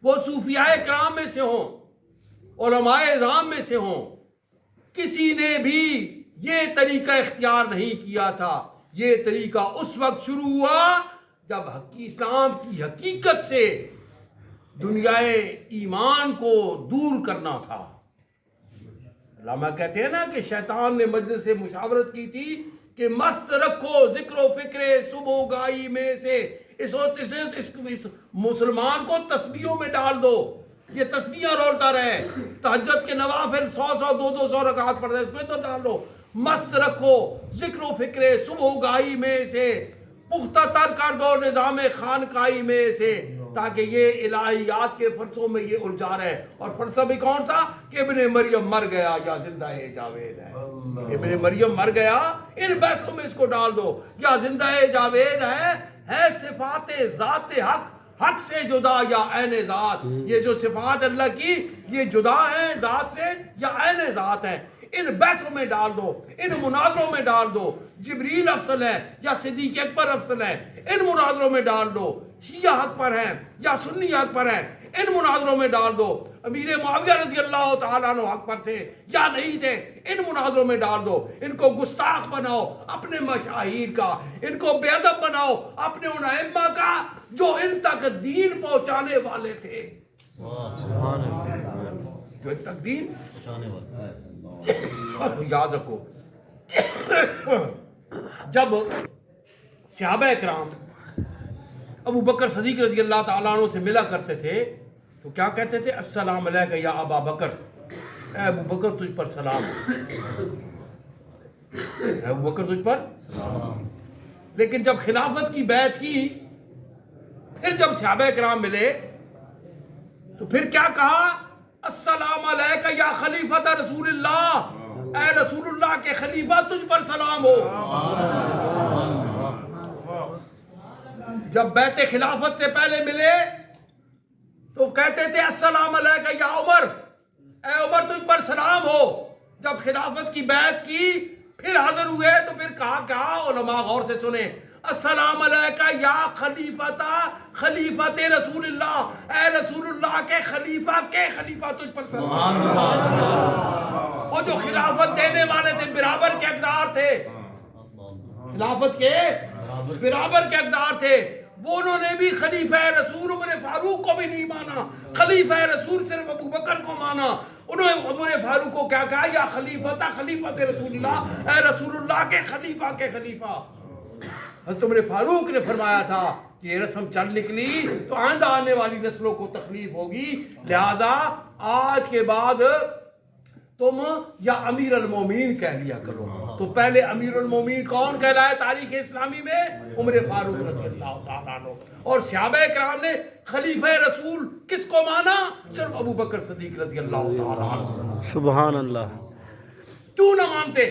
وہ صوفیاء کرام میں سے ہوں، علماء اعظام میں سے ہوں، کسی نے بھی یہ طریقہ اختیار نہیں کیا تھا۔ یہ طریقہ اس وقت شروع ہوا جب اسلام کی حقیقت سے دنیائے ایمان کو دور کرنا تھا۔ علامہ کہتے ہیں نا کہ شیطان نے مجلس سے مشاورت کی تھی کہ مست رکھو ذکر و فکر صبح گائی میں سے اس مسلمان کو تسبیحوں میں ڈال دو، یہ تسبیحاں رولتا رہے، تہجد کے نوافل 100 200 رکعات پڑھتے اس میں تو ڈال دو۔ مست رکھو ذکر و فکر صبح گائی میں سے، پختہ تر کر دو نظام خانقاہی میں سے، تاکہ یہ الہیات کے فلسفوں میں یہ الجھا رہے۔ اور فلسفہ بھی کون سا؟ کہ ابن مریم مر گیا یا زندہ جاوید ہے۔ ابن مریم مر گیا، ان بحثوں میں اس کو ڈال دو، یا زندہ جاوید ہے صفات ذات حق، حق سے جدا یا عین ذات۔ یہ جو صفات اللہ کی یہ جدا ہیں ذات سے یا عین ذات ہیں، ان بحثوں میں ڈال دو، ان مناظروں میں ڈال دو۔ جبریل افضل ہے یا صدیق اکبر افضل ہے، ان مناظروں میں ڈال دو۔ شیعہ حق پر ہیں یا سنی حق پر ہیں، ان مناظروں میں ڈال دو۔ امیر معاویہ رضی اللہ تعالیٰ عنہ حق پر تھے یا نہیں تھے، ان مناظروں میں ڈال دو۔ ان کو گستاخ بناؤ اپنے مشاہیر کا، ان کو بے ادب بناؤ اپنے ان ائمہ کا جو ان تک دین پہنچانے والے تھے، جو ان تک دین یاد رکھو۔ جب صحابہ کرام ابو بکر صدیق رضی اللہ تعالیٰ عنہ سے ملا کرتے تھے تو کیا کہتے تھے؟ السلام علیکہ یا ابا بکر، اے ابو بکر تجھ پر سلام، اے ابو بکر تجھ پر سلام۔ لیکن جب خلافت کی بیعت کی، پھر جب صحابہ کرام ملے تو پھر کیا کہا؟ السلام علیکہ یا خلیفۃ رسول اللہ، اے رسول اللہ کے خلیفہ تجھ پر سلام ہو۔ جب بیعت خلافت سے پہلے ملے تو کہتے تھے السلام علیکہ یا عمر، اے عمر تجھ پر سلام ہو۔ جب خلافت کی بیعت کی پھر حاضر ہوئے تو پھر کہا علماء غور سے سنیں، السلام علیکہ یا خلیفۃ رسول اللہ، اے رسول اللہ کے خلیفہ تجھ پر سلام۔ اور جو خلافت دینے والے تھے برابر کے اقدار تھے، خلافت کے برابر کے اقدار تھے، وہ انہوں نے بھی خلیفہ رسول عمر فاروق کو بھی نہیں مانا، خلیفہ رسول صرف ابو بکر کو مانا۔ انہوں نے عمر فاروق کو کیا کہا؟ یا خلیفۃ رسول اللہ، اے رسول اللہ کے خلیفہ حضرت عمر فاروق نے فرمایا تھا کہ یہ رسم چل نکلی تو آئندہ آنے والی نسلوں کو تکلیف ہوگی، لہذا آج کے بعد تم یا امیر المومنین کہہ لیا کرو۔ تو پہلے امیر المومنین کون کہلائے تاریخ اسلامی میں؟ عمر فاروق رضی اللہ تعالیٰ عنہ۔ اور صحابہ کرام نے خلیفہ رسول کس کو مانا؟ صرف ابو بکر صدیق رضی اللہ تعالیٰ عنہ۔ سبحان اللہ۔ کیوں نہ مانتے؟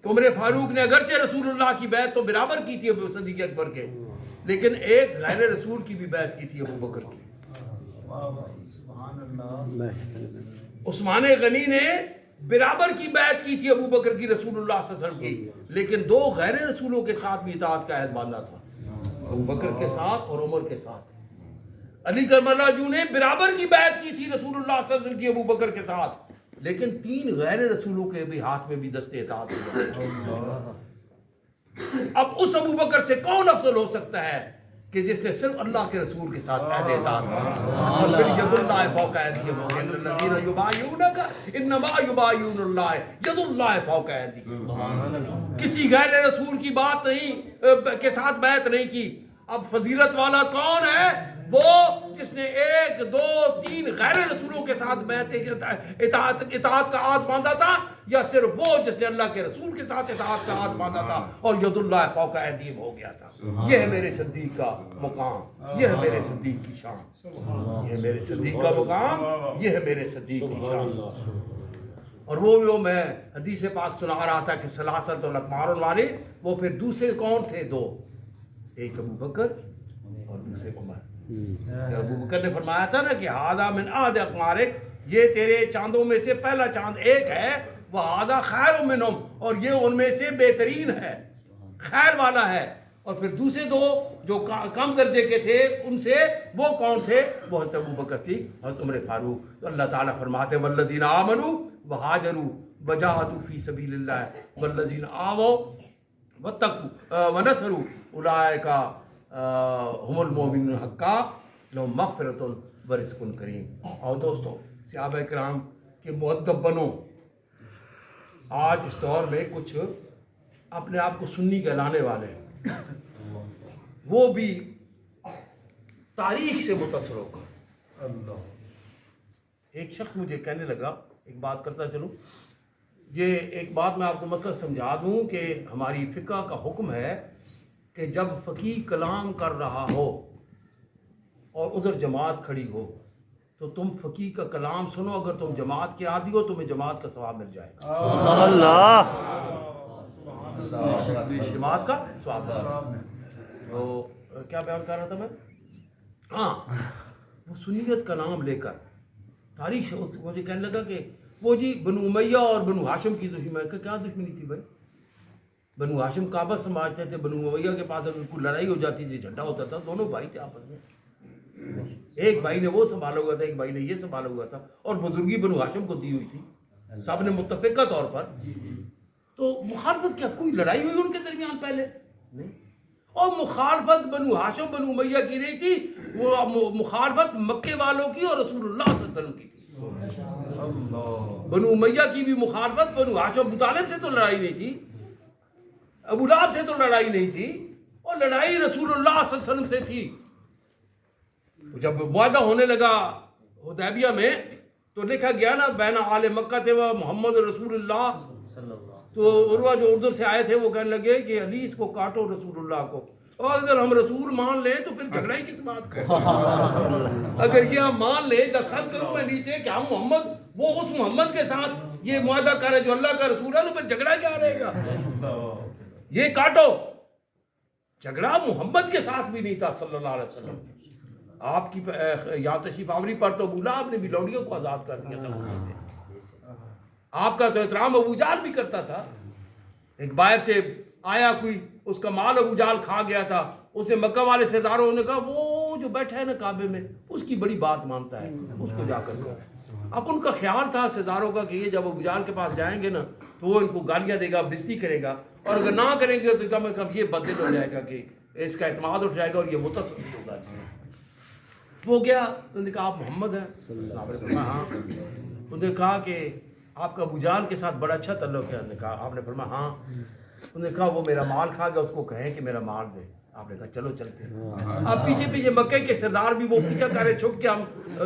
عمر فاروق نے اگرچہ رسول اللہ کی بیعت تو برابر کی تھی ابو صدیق اکبر کے، لیکن ایک غیر رسول کی بھی بیعت کی تھی ابو بکر کی۔ عثمان غنی نے برابر کی بیعت کی تھی ابو بکر کی رسول اللہ صلی اللہ علیہ وسلم کی، لیکن دو غیر رسولوں کے ساتھ بھی اطاعت کا عہد باندھا تھا، ابو بکر کے ساتھ اور عمر کے ساتھ۔ علی کرم اللہ جو نے برابر کی بیعت کی تھی رسول اللہ صلی اللہ علیہ وسلم کی ابو بکر کے ساتھ، لیکن 3 غیر رسولوں کے بھی ہاتھ میں بھی دست اطاعت ہوا۔ اب اس ابو بکر سے کون افضل ہو سکتا ہے کہ جس نے صرف اللہ کے رسول کے ساتھ عہد اطاعت کیا، اور پھر ید اللہ فوق ایدیہم، ان الذین یبایعونک انما یبایعون اللہ ید اللہ فوق ایدیہم۔ کسی غیر رسول کی بات نہیں کے ساتھ بیعت نہیں کی۔ اب فضیلت والا کون ہے؟ وہ جس نے 1 2 3 غیر رسولوں کے ساتھ بیعت اطاعت کا عہد باندھا تھا، یا صرف وہ جس نے اللہ کے رسول کے ساتھ اطاعت کا عہد باندھا تھا اور ید اللہ فوق ایدیہم ہو گیا تھا۔ یہ ہے میرے صدیق کا مقام، یہ ہے میرے صدیق کی شان، یہ ہے میرے صدیق کا مقام، یہ ہے میرے صدیق کی شان۔ اور وہ میں حدیث پاک سنا رہا تھا کہ سلاسل الاقمار والے، وہ پھر دوسرے کون تھے؟ 2، ایک ابو بکر اور دوسرے عمر۔ کہ ابو بکر نے فرمایا تھا نا کہ ہذا من احد اقمارک، یہ تیرے چاندوں میں سے پہلا چاند ایک ہے، وہذا خیر منہم، اور یہ ان میں سے بہترین ہے، خیر والا ہے۔ اور پھر دوسرے 2 جو کم درجے کے تھے ان سے وہ کون تھے؟ وہ حضرت ابو بکر تھی، حضرت عمر فاروق۔ تو اللہ تعالیٰ فرماتے والذین آمنوا وہاجروا وجاہدوا فی سبیل اللہ والذین آووا واتقوا ونصروا اولئک ہم المؤمنون حقا لہم مغفرۃ ورزق کریم۔ اور دوستو، صحابہ کرام کے مؤدب بنو۔ آج اس دور میں کچھ اپنے آپ کو سنی کہلانے والے ہیں، وہ بھی تاریخ سے متاثر ہو کر۔ ایک شخص مجھے کہنے لگا، ایک بات کرتا چلوں، یہ ایک بات میں آپ کو مسئلہ سمجھا دوں کہ ہماری فقہ کا حکم ہے کہ جب فقیہ کلام کر رہا ہو اور ادھر جماعت کھڑی ہو تو تم فقیہ کا کلام سنو، اگر تم جماعت کے عادی ہو تمہیں جماعت کا ثواب مل جائے گا، اللہ جماعت کا ثواب۔ تو کیا بیان کر رہا تھا میں؟ ہاں، وہ سنیت کا نام لے کر تاریخ سے مجھے کہنے لگا کہ وہ جی بنو امیہ اور بنو ہاشم کی دشمنی۔ میں کیا دشمنی تھی بھائی؟ بنو ہاشم کعبہ سنبھالتے تھے، بنو امیہ کے پاس اگر کوئی لڑائی ہو جاتی تھی، جھنڈا ہوتا تھا، دونوں بھائی تھے آپس میں، ایک بھائی نے وہ سنبھالا ہوا تھا، ایک بھائی نے یہ سنبھالا ہوا تھا، اور بزرگی بنو ہاشم کو دی ہوئی تھی سب نے متفقہ طور پر۔ تو مخالفت کیا کوئی لڑائی ہوئی ان کے درمیان پہلے؟ نہیں۔ اور مخالفت بنو ہاشم بنو امیہ کی نہیں تھی، وہ مخالفت مکے والوں کی اور رسول اللہ صلی اللہ علیہ وسلم کی تھی۔ بنو امیہ کی بھی مخالفت بنو ہاشم، ابو طالب سے تو لڑائی نہیں تھی، ابو لہب سے تو لڑائی نہیں تھی، اور لڑائی رسول اللہ صلی اللہ علیہ وسلم سے تھی۔ جب معاہدہ ہونے لگا حدیبیہ میں تو لکھا گیا نا بین آل مکہ تھے وہ محمد رسول اللہ، تو عروہ جو اردو سے آئے تھے وہ کہنے لگے کہ علی اس کو کاٹو رسول اللہ کو، اور اگر ہم رسول مان لیں تو پھر جھگڑا ہی کس بات کا؟ اگر یہ ہم مان لیں، دستخط کروں میں نیچے کہ ہم محمد، وہ اس محمد کے ساتھ یہ معاہدہ کرے جو اللہ کا رسول ہے، تو پھر جھگڑا کیا رہے گا؟ یہ کاٹو۔ جھگڑا محمد کے ساتھ بھی نہیں تھا صلی اللہ علیہ وسلم۔ آپ کی یہاں تشریف آوری پر تو ابو لہب نے بھی لوڈیوں کو آزاد کر دیا تھا وہاں سے۔ آپ کا تو احترام ابو جہل بھی کرتا تھا۔ ایک باہر سے آیا کوئی، اس کا مال ابو جہل کھا گیا تھا، اس نے مکہ والے سرداروں نے کہا وہ جو بیٹھا ہے نا کعبے میں اس کی بڑی بات مانتا ہے، اس کو جا کر کہو۔ اب ان کا خیال تھا سرداروں کا کہ یہ جب ابو جہل کے پاس جائیں گے نا تو وہ ان کو گالیاں دے گا، بےزتی کرے گا، اور اگر نہ کریں گے تو کم از کم یہ بدل ہو جائے گا کہ اس کا اعتماد اٹھ جائے گا اور یہ متصل ہوگا اس سے۔ وہ گیا، انہوں نے کہا آپ محمد ہیں؟ ہاں۔ انہوں نے کہا کہ آپ کا ابو جہل کے ساتھ بڑا اچھا تعلق ہے؟ انہوں نے کہا، آپ نے فرمایا ہاں۔ انہوں نے کہا وہ میرا مال کھا گیا، اس کو کہیں کہ میرا مال دے۔ آپ نے کہا چلو چلتے ہیں۔ اب پیچھے پیچھے مکے کے سردار بھی وہ پیچھا کرے چھپ کے، ہم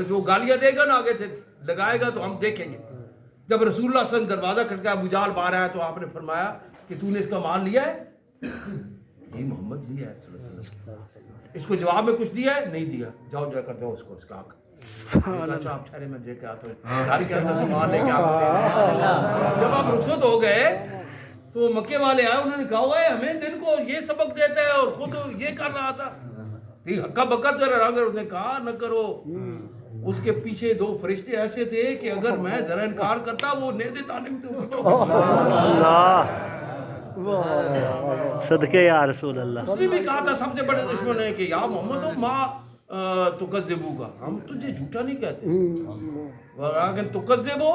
جو گالیاں دے گا نا آگے سے لگائے گا تو ہم دیکھیں گے۔ جب رسول اللہ صلی اللہ علیہ وسلم دروازہ کھٹکا، ابو جہل باہر آیا تو آپ نے فرمایا کہ تو نے اس کا مال لیا ہے؟ جی محمد لیا ہے صلی اللہ علیہ وسلم۔ اس کو جواب میں کچھ دیا ہے؟ نہیں دیا۔ جاؤ جا کر دو اس کو اس کا حق۔ اچھا آپ ٹھہرے میں لے کے آتا ہوں، گھر کے اندر سے مال لے کے آتا۔ جب آپ رخصت ہو گئے تو مکے والے آئے، انہوں نے کہا ہوئے ہمیں دن کو یہ سبق دیتا ہے اور خود یہ کر رہا تھا، ہکا بکا کر رہا۔ انہوں نے کہا نہ کرو، اس کے پیچھے 2 فرشتے ایسے تھے کہ اگر میں ذرا انکار کرتا وہ نیزے تانے میں اللہ صدقے یا رسول اللہ. اس نے بھی کہا تھا سب سے بڑے دشمن ہے کہ یا محمد ماں تکذبو کا، ہم تجھے جھوٹا نہیں کہتے، لیکن تکذبو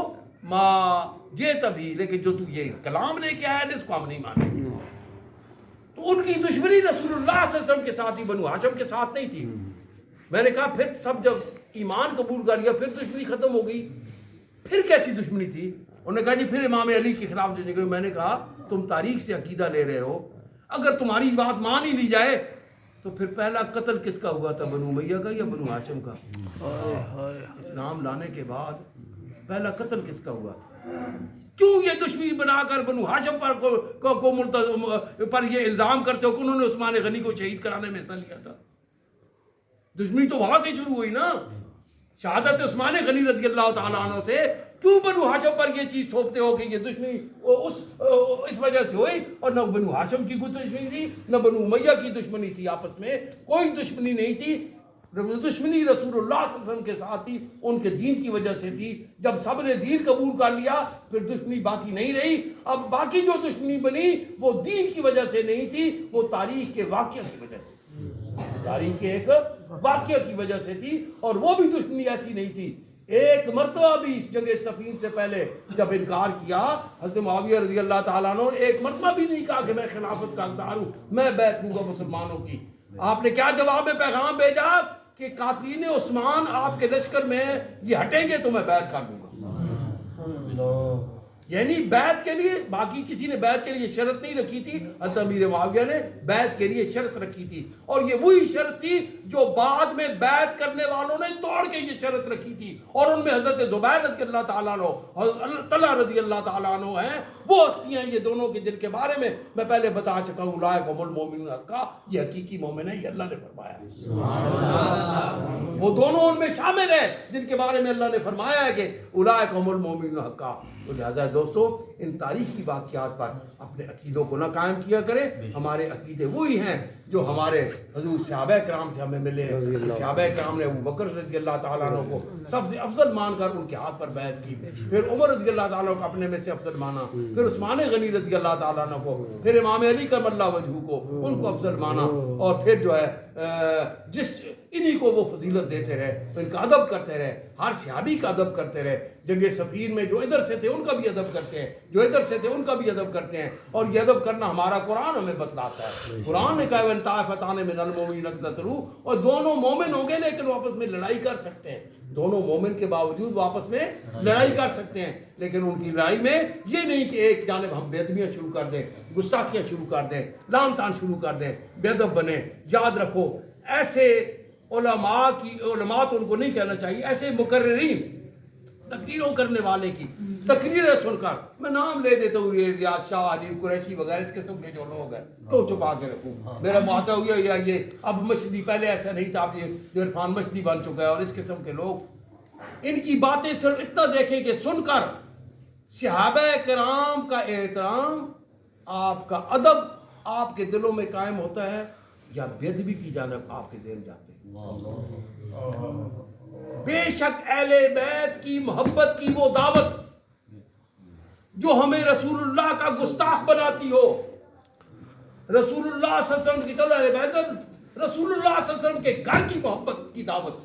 ماں جیت بھی، لیکن جو تو یہ کلام لے کے آیا اس کو ہم نہیں مانیں. تو ان کی دشمنی رسول اللہ صلی اللہ علیہ وسلم کے ساتھ ہی، بنو ہاشم کے ساتھ نہیں تھی. میں نے کہا پھر سب جب ایمان قبول کر لیا پھر دشمنی ختم ہو گئی، پھر کیسی دشمنی تھی؟ انہوں نے کہا جی پھر امام علی کے خلاف جو گئی. میں نے کہا تم تاریخ سے عقیدہ لے رہے ہو، اگر تمہاری بات مان ہی لی جائے تو پھر پہلا قتل کس کا ہوا تھا، بنو امیہ کا یا بنو ہاشم کا؟ اسلام لانے کے بعد پہلا قتل کس کا ہوا تھا؟ کیوں یہ دشمنی بنا کر بنو ہاشم پر یہ الزام کرتے ہو کہ انہوں نے عثمان غنی کو شہید کرانے میں حصہ لیا تھا؟ دشمنی تو وہاں سے شروع ہوئی نا، شہادت عثمان غنی رضی اللہ تعالیٰ عنہ سے. کیوں بنو ہاشم پر یہ چیز تھوپتے ہو کہ یہ دشمنی اس وجہ سے ہوئی؟ اور نہ بنو ہاشم کی کوئی دشمنی تھی نہ بنو امیہ کی دشمنی تھی، آپس میں کوئی دشمنی نہیں تھی. دشمنی رسول اللہ صلی اللہ علیہ وسلم کے ساتھ تھی، ان کے دین کی وجہ سے تھی. جب سب نے دین قبول کر لیا پھر دشمنی باقی نہیں رہی. اب باقی جو دشمنی بنی وہ دین کی وجہ سے نہیں تھی، وہ تاریخ کے واقعہ کی وجہ سے، تاریخ کے ایک واقعہ کی وجہ سے تھی. اور وہ بھی دشمنی ایسی نہیں تھی. ایک مرتبہ بھی اس جنگ صفین سے پہلے جب انکار کیا حضرت معاویہ رضی اللہ تعالیٰ عنہ ایک مرتبہ بھی نہیں کہا کہ میں خلافت کا حقدار ہوں، میں بیعت لوں گا مسلمانوں کی. آپ نے کیا جواب میں پیغام بھیجا کہ قاتلین عثمان آپ کے لشکر میں یہ ہٹیں گے تو میں بیعت کر دوں گا. یعنی بیعت کے لیے، باقی کسی نے بیعت کے لیے شرط نہیں رکھی تھی، حضرت امیر معاویہ نے بیعت کے لیے شرط رکھی تھی. اور یہ وہی شرط تھی جو بعد میں بیعت کرنے والوں نے توڑ کے یہ شرط رکھی تھی. اور ان میں حضرت زبیر رضی اللہ تعالیٰ عنہ، حضرت طلحہ رضی اللہ تعالیٰ عنہ ہیں. وہ ہستیاں یہ دونوں کے جن کے بارے میں پہلے بتا چکا ہوں، اولئک هم المؤمنون حقا، یہ حقیقی مومن ہے، یہ اللہ نے فرمایا. وہ دونوں ان میں شامل ہیں جن کے بارے میں اللہ نے فرمایا ہے کہ اولئک هم المؤمنون حقا. تو لہذا دوستو ان تاریخی واقعات پر اپنے عقیدوں کو نہ قائم کیا کریں. ہمارے عقیدے وہی ہیں جو ہمارے حضور صحابہ کرام سے ہمیں ملے. صحابہ کرام نے ابو بکر رضی اللہ تعالیٰ عنہ کو سب سے افضل مان کر ان کے ہاتھ پر بیعت کی، پھر عمر رضی اللہ تعالیٰ عنہ کو اپنے میں سے افضل مانا، پھر عثمان غنی رضی اللہ تعالیٰ عنہ کو، پھر امام علی کرم اللہ وجہہ کو ان کو افضل مانا. اور پھر جو ہے جس انہی کو وہ فضیلت دیتے رہے، ان کا ادب کرتے رہے، ہر صحابی کا ادب کرتے رہے. جنگ صفین میں جو ادھر سے تھے ان کا بھی ادب کرتے ہیں، جو ادھر سے تھے ان کا بھی ادب کرتے ہیں. اور یہ ادب کرنا ہمارا قرآن ہمیں بتلاتا ہے. قرآن نے کہا وَإِن طَائِفَتَانِ مِنَ الْمُؤْمِنِينَ اقْتَتَلُوا، اور دونوں مومن ہوں گے لیکن وہ آپس میں لڑائی کر سکتے ہیں. دونوں مومن کے باوجود وہ آپس میں لڑائی کر سکتے ہیں، لیکن ان کی لڑائی میں یہ نہیں کہ ایک جانب ہم بے ادبیاں شروع کر دیں، گستاخیاں شروع کر دیں، لعن طعن شروع کر دیں، بے ادب بنے. یاد رکھو ایسے علماء تو ان کو نہیں کہنا چاہیے، ایسے مقررین تقریروں کرنے والے کی تقریریں سن کر، میں نام لے دیتا ہوں ریاض شاہ، علی قریشی وغیرہ اس قسم کے جو لوگ ہیں تو چھپا کے رکھوں. میرا معاہدہ ہوا یا یہ اب مشدی، پہلے ایسا نہیں تھا، اب یہ عرفان مشدی بن چکا ہے. اور اس قسم کے لوگ ان کی باتیں صرف اتنا دیکھیں کہ سن کر صحابہ کرام کا احترام، آپ کا ادب آپ کے دلوں میں قائم ہوتا ہے یا بے ادبی کی جانب آپ کے ذہن جاتے ہیں. بے شک اہل بیت کی محبت کی وہ دعوت جو ہمیں رسول اللہ کا گستاخ بناتی ہو، رسول اللہ صلی اللہ علیہ وسلم کی طرح رسول اللہ صلی اللہ علیہ وسلم کے گھر کی محبت کی دعوت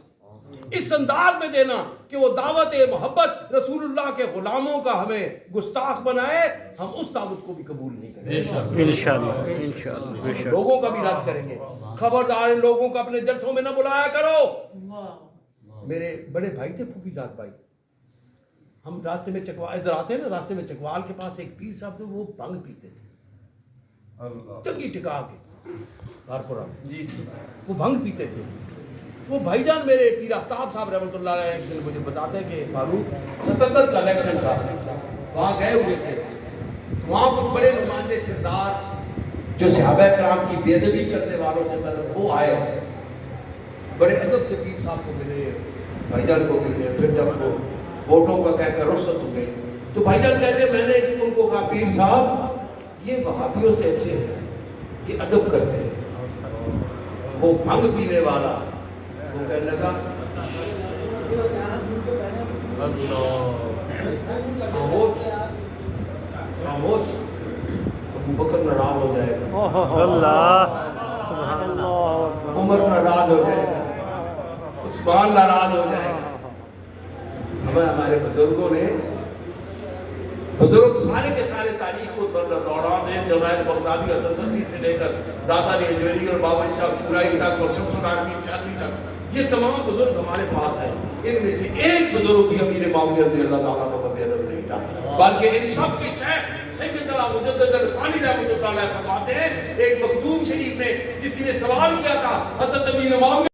اس انداز میں دینا کہ وہ دعوت محبت رسول اللہ کے غلاموں کا ہمیں گستاخ بنائے، ہم اس دعوت کو بھی قبول نہیں کریں گے انشاءاللہ. لوگوں کا بھی رد کریں گے. خبردار ان لوگوں کو اپنے جلسوں میں نہ بلایا کرو. میرے بڑے بھائی تھے پھوپھی زاد بھائی، ہم راستے میں ادھر آتے ہیں نا، راستے میں چکوال کے پاس ایک پیر صاحب تھے، وہ بھنگ پیتے تھے چنگی ٹکا کے کارپورا میں، وہ بھنگ پیتے تھے. وہ بھائی جان میرے پیر آفتاب صاحب رحمۃ اللہ علیہ ایک دن مجھے بتاتے ہیں کہ فاروق 77 کا الیکشن تھا، وہاں گئے ہوئے تھے. وہاں کچھ بڑے نمائندے سردار جو صحابہ کرام کی بے ادبی کرنے والوں سے تعلق وہ آئے، بڑے ادب سے پیر صاحب کو ملے، بھائی جان کو ملے. پھر جب وہ ووٹوں کا کہہ کر رخصت ہو گئے تو بھائی جان کہتے ہیں میں نے ان کو کہا پیر صاحب یہ وہابیوں سے اچھے ہیں، یہ ادب کرتے ہیں. وہ بھنگ پینے والا وہ کہنے لگا خاموش خاموش، ابو بکر ناراض ہو جائے گا، اللہ سبحان اللہ عمر ناراض ہو جائے گا، عثمان ناراض ہو جائے گا۔ ہمیں ہمارے بزرگوں نے، بزرگ سارے کے سارے تاریخ کو دوران ہے، جنید بغدادی، حسن بصری سے لے کر داتا علی حجویری اور بابا شاہ چورائی تک اور شمس العالمین شاذلی تک، یہ تمام بزرگ ہمارے پاس ہیں۔ ان میں سے ایک بزرگ بھی امیر معاویہ رضی اللہ تعالیٰ عنہ کا بے ادب نہیں تھا، بلکہ ان سب کے شیخ سیدنا مجدد الفانی رحمۃ اللہ علیہ فرماتے ہیں، ایک مخدوم شریف میں کسی نے سوال کیا تھا حضرت امیر معاویہ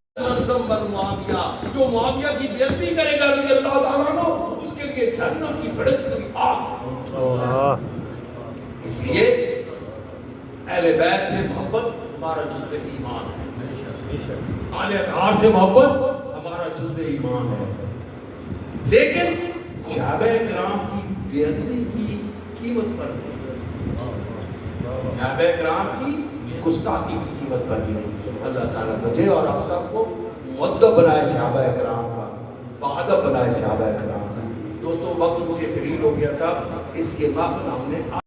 جو معاویہ کی بے ادبی کرے گا رضی اللہ تعالیٰ عنہ، اس کے لیے جہنم کی بھڑکتی ہوئی آگ۔ اس لیے اہل بیت سے محبت ہمارا جزو ایمان ہے، آل اطہار سے محبت ہمارا جزو ایمان ہے، لیکن صحابہ کرام کی بے ادبی کی قیمت پر نہیں، صحابہ کرام کی گستاخی کی قیمت پر بھی نہیں۔ اللہ تعالیٰ مجھے اور آپ سب کو مؤدب بنائے صحابہ کرام کا، باادب بنائے صحابہ کرام کا۔ دوستو وقت مجھے قریب ہو گیا تھا، اس لیے وقت ہم نے